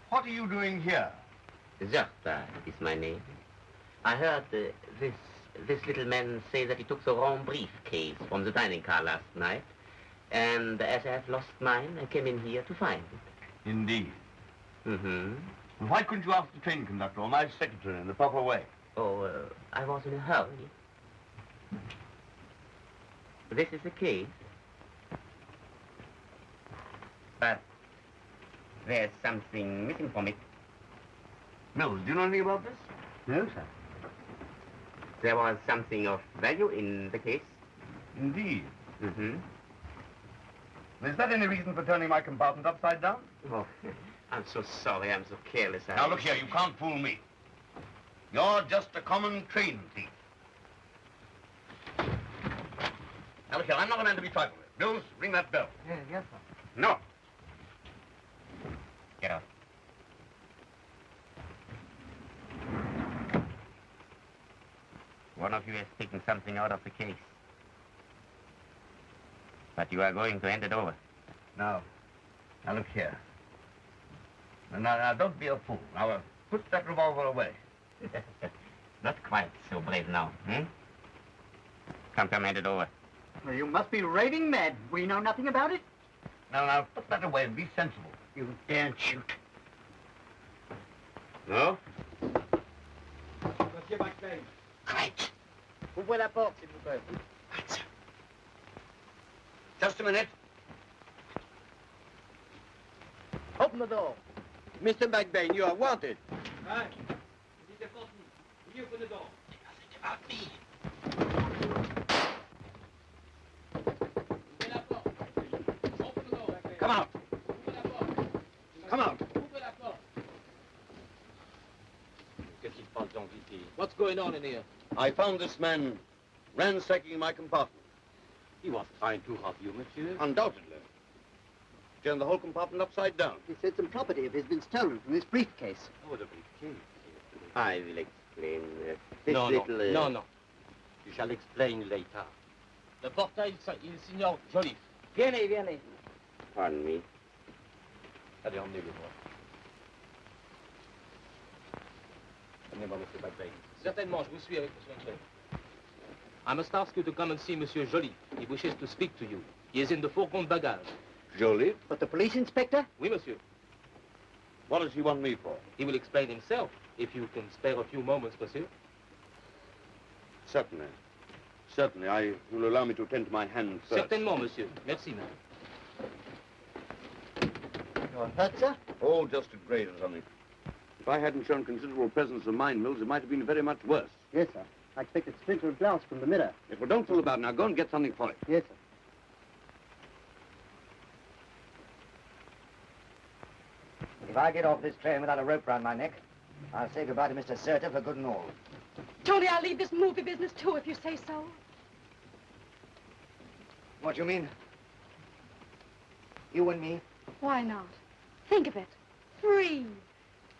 What are you doing here? Zurta is my name. I heard this little man say that he took the wrong briefcase from the dining car last night. And as I have lost mine, I came in here to find it. Indeed. Mm-hmm. Well, why couldn't you ask the train conductor or my secretary in the proper way? Oh, I was in a hurry. This is the case. But there's something missing from it. Mills, do you know anything about this? No, sir. There was something of value in the case. Indeed. Mm-hmm. Is that any reason for turning my compartment upside down? Oh, I'm so sorry. I'm so careless. Now, look here. You can't fool me. You're just a common train thief. Now, look here, I'm not a man to be trifled with. Mills, ring that bell. Yes, sir. No. Get out. One of you has taken something out of the case. But you are going to hand it over. Now look here. Now, don't be a fool. Now, put that revolver away. Not quite so brave now, hmm? Come, hand it over. Well, you must be raving mad. We know nothing about it. Now, put that away and be sensible. You daren't shoot. No? Monsieur Blackmail. Quiet. Ouvrez la porte, s'il vous plaît. Just a minute. Open the door. Mr. McBain, you are wanted. Right. It is important. Will you open the door? About me. Ouvrez la porte. Open the door. Come out. Ouvrez la porte. Come out. Ouvrez la porte. Qu'est-ce qui se passe donc ici? What's going on in here? I found this man ransacking my compartment. He was trying to rob you, monsieur. Undoubtedly. Turned the whole compartment upside down. He said some property of his been stolen from this briefcase. Oh, the briefcase. I will explain. This No. little... You shall explain later. Le portail, il signore Joliffe. Viens. Pardon me. Allez, emmenez-le moi. Amenez-moi, monsieur Blackmail. Certainement, je vous suis avec monsieur Blackmail. I must ask you to come and see Monsieur Joliffe. He wishes to speak to you. He is in the fourgon bagage. Joliffe? But the police inspector? Oui, monsieur. What does he want me for? He will explain himself, if you can spare a few moments, monsieur. Certainly. You will allow me to attend to my hand first. Certainement, monsieur. Merci, madame. You're hurt, sir? Oh, just a graze or something. If I hadn't shown considerable presence of mind, Mills, it might have been very much worse. Yes, sir. I expect a splinter of glass from the mirror. Yes, well, don't fool about now. Go and get something for it. Yes, sir. If I get off this train without a rope round my neck, I'll say goodbye to Mr. Zurta for good and all. Tony, I'll leave this movie business too, if you say so. What do you mean? You and me? Why not? Think of it. Free.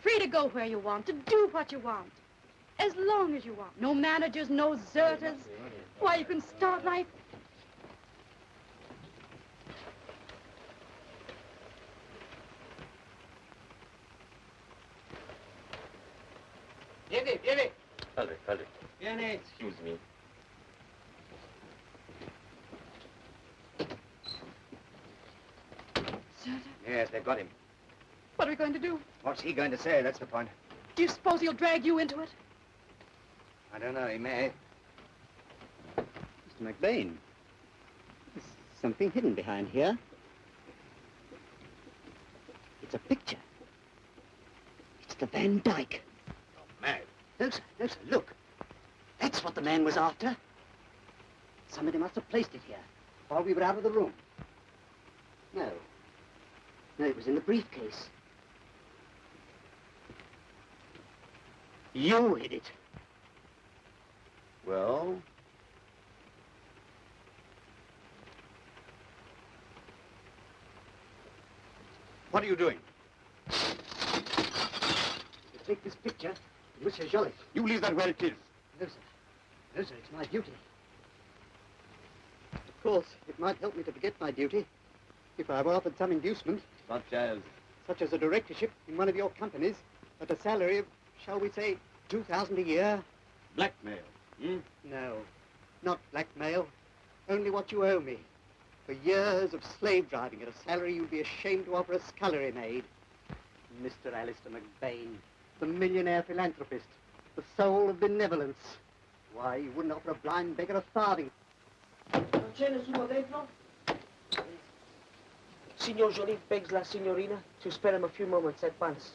Free to go where you want, to do what you want. As long as you want. No managers, no Zurtas. Why, you can start life... Viens. Allez. Viens. Excuse me. Zurta? Yes, they've got him. What are we going to do? What's he going to say? That's the point. Do you suppose he'll drag you into it? I don't know, he may. Mr. McBain, there's something hidden behind here. It's a picture. It's the Van Dyke. Mad. No, sir, look. That's what the man was after. Somebody must have placed it here while we were out of the room. No, it was in the briefcase. You hid it. Well? What are you doing? You take this picture, Monsieur Joliffe. You leave that where it is. No, sir, it's my duty. Of course, it might help me to forget my duty if I were offered some inducement. Such as? Such as a directorship in one of your companies at a salary of, shall we say, 2,000 a year. Blackmail. Hmm? No, not blackmail. Only what you owe me. For years of slave driving at a salary you'd be ashamed to offer a scullery maid. Mr. Alistair McBain, the millionaire philanthropist, the soul of benevolence. Why, you wouldn't offer a blind beggar a farthing. Signor Joliffe begs la signorina to spare him a few moments at once.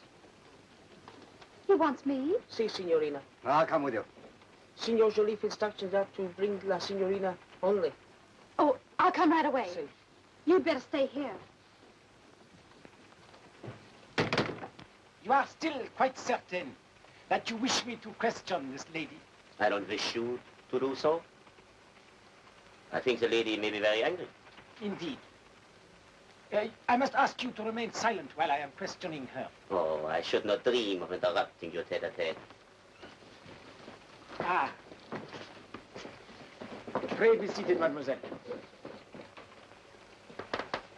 He wants me? Si, signorina. I'll come with you. Signor Joliffe instructions are to bring la signorina only. Oh, I'll come right away. Si. You'd better stay here. You are still quite certain that you wish me to question this lady? I don't wish you to do so. I think the lady may be very angry. Indeed. I must ask you to remain silent while I am questioning her. Oh, I should not dream of interrupting your tete-a-tete. Ah. Pray be seated, mademoiselle.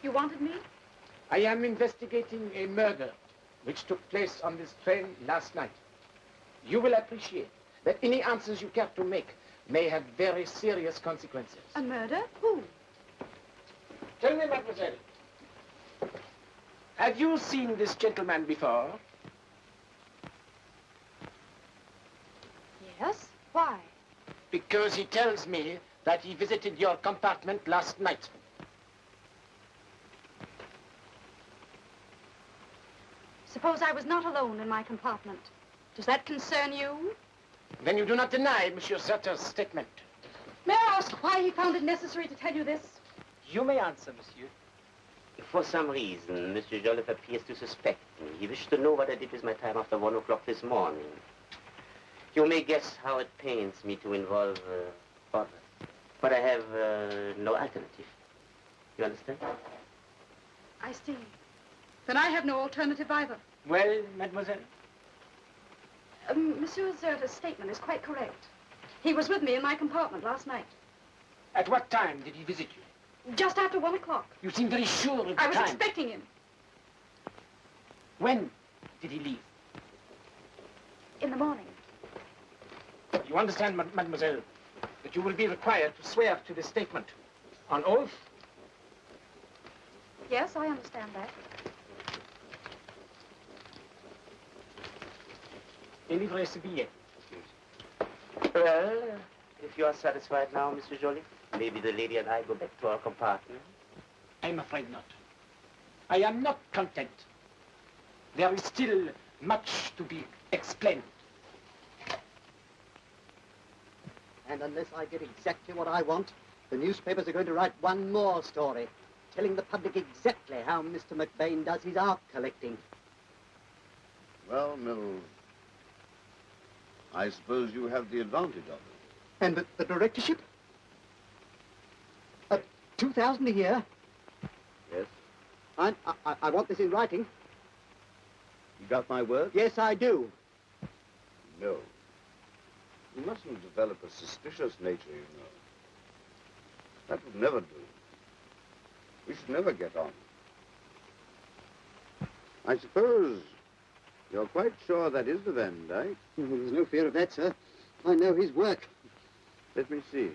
You wanted me? I am investigating a murder which took place on this train last night. You will appreciate that any answers you care to make may have very serious consequences. A murder? Who? Tell me, mademoiselle, have you seen this gentleman before? Yes. Why? Because he tells me that he visited your compartment last night. Suppose I was not alone in my compartment. Does that concern you? Then you do not deny Monsieur Zurta's statement. May I ask why he found it necessary to tell you this? You may answer, monsieur. For some reason, Mr. Jolliffe appears to suspect me. He wished to know what I did with my time after 1 o'clock this morning. You may guess how it pains me to involve Forde. But I have no alternative. You understand? I see. Then I have no alternative either. Well, mademoiselle? Monsieur Zurta's statement is quite correct. He was with me in my compartment last night. At what time did he visit you? Just after 1 o'clock. You seem very sure of the time. I was expecting him. When did he leave? In the morning. You understand, mademoiselle, that you will be required to swear to this statement. On oath? Yes, I understand that. Délivrez ce billet. Well, if you are satisfied now, Mr. Jolliffe, maybe the lady and I go back to our compartment. I'm afraid not. I am not content. There is still much to be explained. And unless I get exactly what I want, the newspapers are going to write one more story, telling the public exactly how Mr. McBain does his art collecting. Well, Mills, I suppose you have the advantage of it. And the directorship? 2,000 a year? Yes. I want this in writing. You got my word? Yes, I do. No. You mustn't develop a suspicious nature, you know. That would never do. We should never get on. I suppose you're quite sure that is the Van Dyke? Well, there's no fear of that, sir. I know his work. Let me see.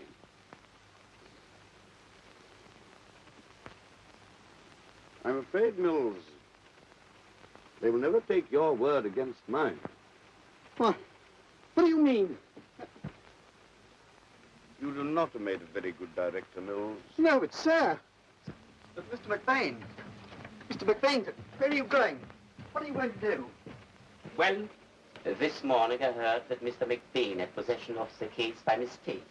I'm afraid, Mills, they will never take your word against mine. What? What do you mean? You do not have made a very good director, Mills. No, but sir. But Mr. McBain. Mr. McBain, where are you going? What are you going to do? Well, this morning I heard that Mr. McBain had possession of the case by mistake.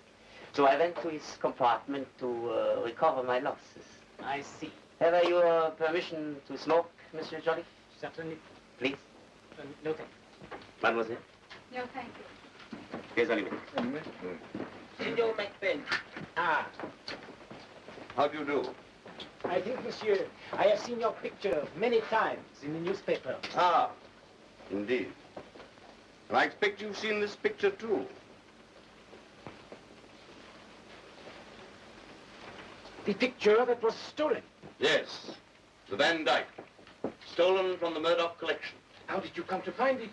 So I went to his compartment to recover my losses. I see. Have I your permission to smoke, Monsieur Jolliffe? Certainly. Please. No, thank you. Mademoiselle? No, thank you. Here's Oliver. Signor McBain. Ah. How do you do? I think, monsieur, I have seen your picture many times in the newspaper. Ah, indeed. And I expect you've seen this picture, too. The picture that was stolen. Yes, the Van Dyke. Stolen from the Murdoch collection. How did you come to find it?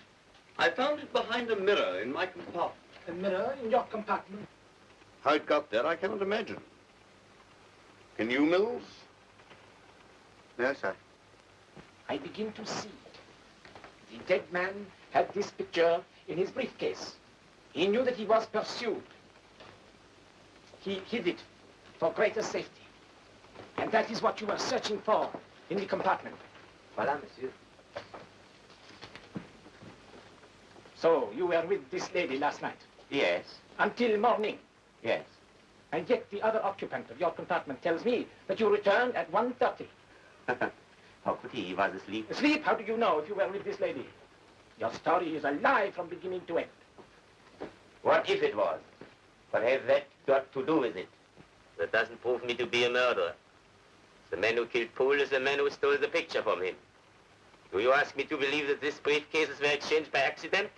I found it behind a mirror in my compartment. A mirror in your compartment? How it got there, I cannot imagine. Can you, Mills? No, sir. I begin to see. The dead man had this picture in his briefcase. He knew that he was pursued. He hid it for greater safety. And that is what you were searching for in the compartment. Voilà, monsieur. So you were with this lady last night? Yes. Until morning? Yes. And yet the other occupant of your compartment tells me that you returned at 1:30. How could he? He was asleep. Asleep? How do you know if you were with this lady? Your story is a lie from beginning to end. What if it was? What has that got to do with it? That doesn't prove me to be a murderer. The man who killed Poole is the man who stole the picture from him. Do you ask me to believe that these briefcases were exchanged by accident?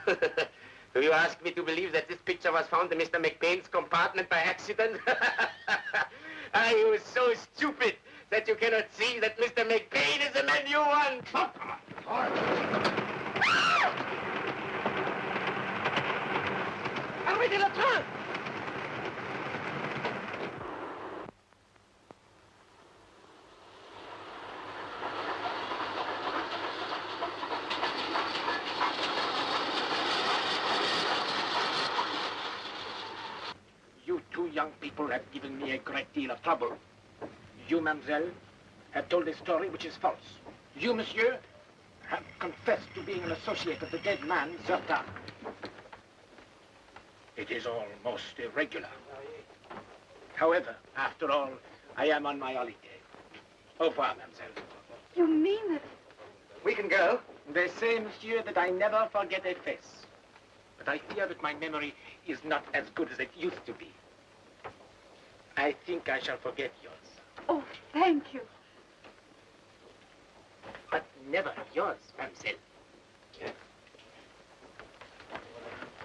Do you ask me to believe that this picture was found in Mr. McBain's compartment by accident? Are you so stupid that you cannot see that Mr. McBain is the man you want? Oh, come on. All right. Arrêtez le train! You two young people have given me a great deal of trouble. You, mademoiselle, have told a story which is false. You, monsieur, have confessed to being an associate of the dead man, Zurta. It is all most irregular. However, after all, I am on my holiday. Au revoir, mademoiselle. You mean it? We can go. They say, monsieur, that I never forget a face. But I fear that my memory is not as good as it used to be. I think I shall forget yours. Oh, thank you. But never yours, mademoiselle.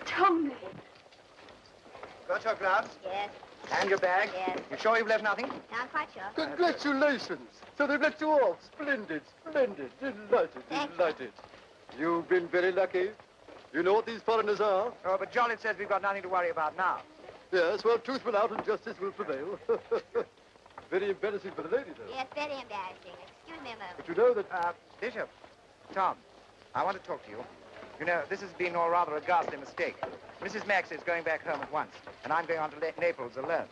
Tony. Got your gloves? Yes. And your bag? Yes. You sure you've left nothing? No, I'm quite sure. Congratulations. So they've let you off. Splendid, splendid. Delighted. You've been very lucky. You know what these foreigners are? Oh, but Jolliet says we've got nothing to worry about now. Yes, well, truth will out and justice will prevail. Very embarrassing for the lady, though. Yes, very embarrassing. Excuse me a moment. But you know that... Bishop, Tom, I want to talk to you. You know, this has been all rather a ghastly mistake. Mrs. Max is going back home at once, and I'm going on to Naples alone.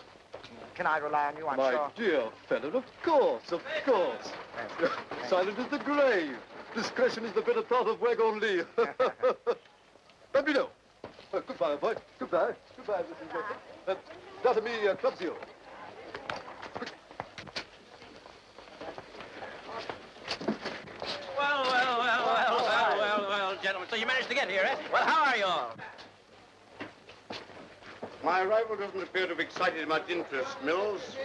Can I rely on you, I'm sure? My dear fellow, of course, of course. Silent is the grave. Discretion is the better part of Wagon-Lee. Let me know. Goodbye, boy. Goodbye. Goodbye, Mrs. Max. That me clubs you. Well, gentlemen. So you managed to get here, eh? Well, how are you all? My arrival doesn't appear to have excited much interest, Mills.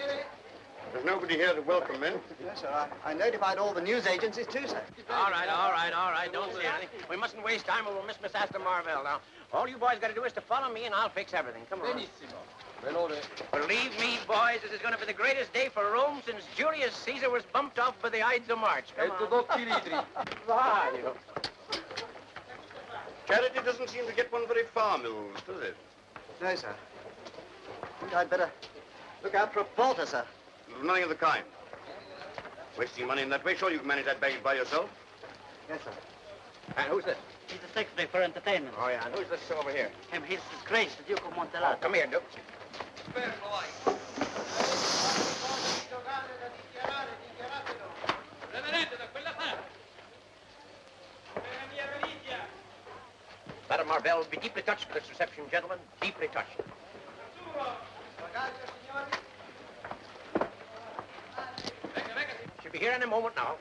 There's nobody here to welcome me. Yes, sir. I notified all the news agencies too, sir. All right. Don't say anything. We mustn't waste time or we'll miss Miss Asta Marvelle. Now, all you boys got to do is to follow me and I'll fix everything. Come on. Believe me, boys, this is going to be the greatest day for Rome since Julius Caesar was bumped off by the Ides of March. Come on. Charity doesn't seem to get one very far, Mills, does it? No, sir. I think I'd better look out for a porter, sir. Nothing of the kind. Wasting money in that way, sure you can manage that baggage by yourself. Yes, sir. And who's this? He's the secretary for entertainment. Oh, yeah. And who's this over here? Him, he's His Grace, the Duke of Montelado. Oh, come here, Duke. Madame Marvelle, be deeply touched for this reception, gentlemen. Deeply touched. She'll be here any moment now.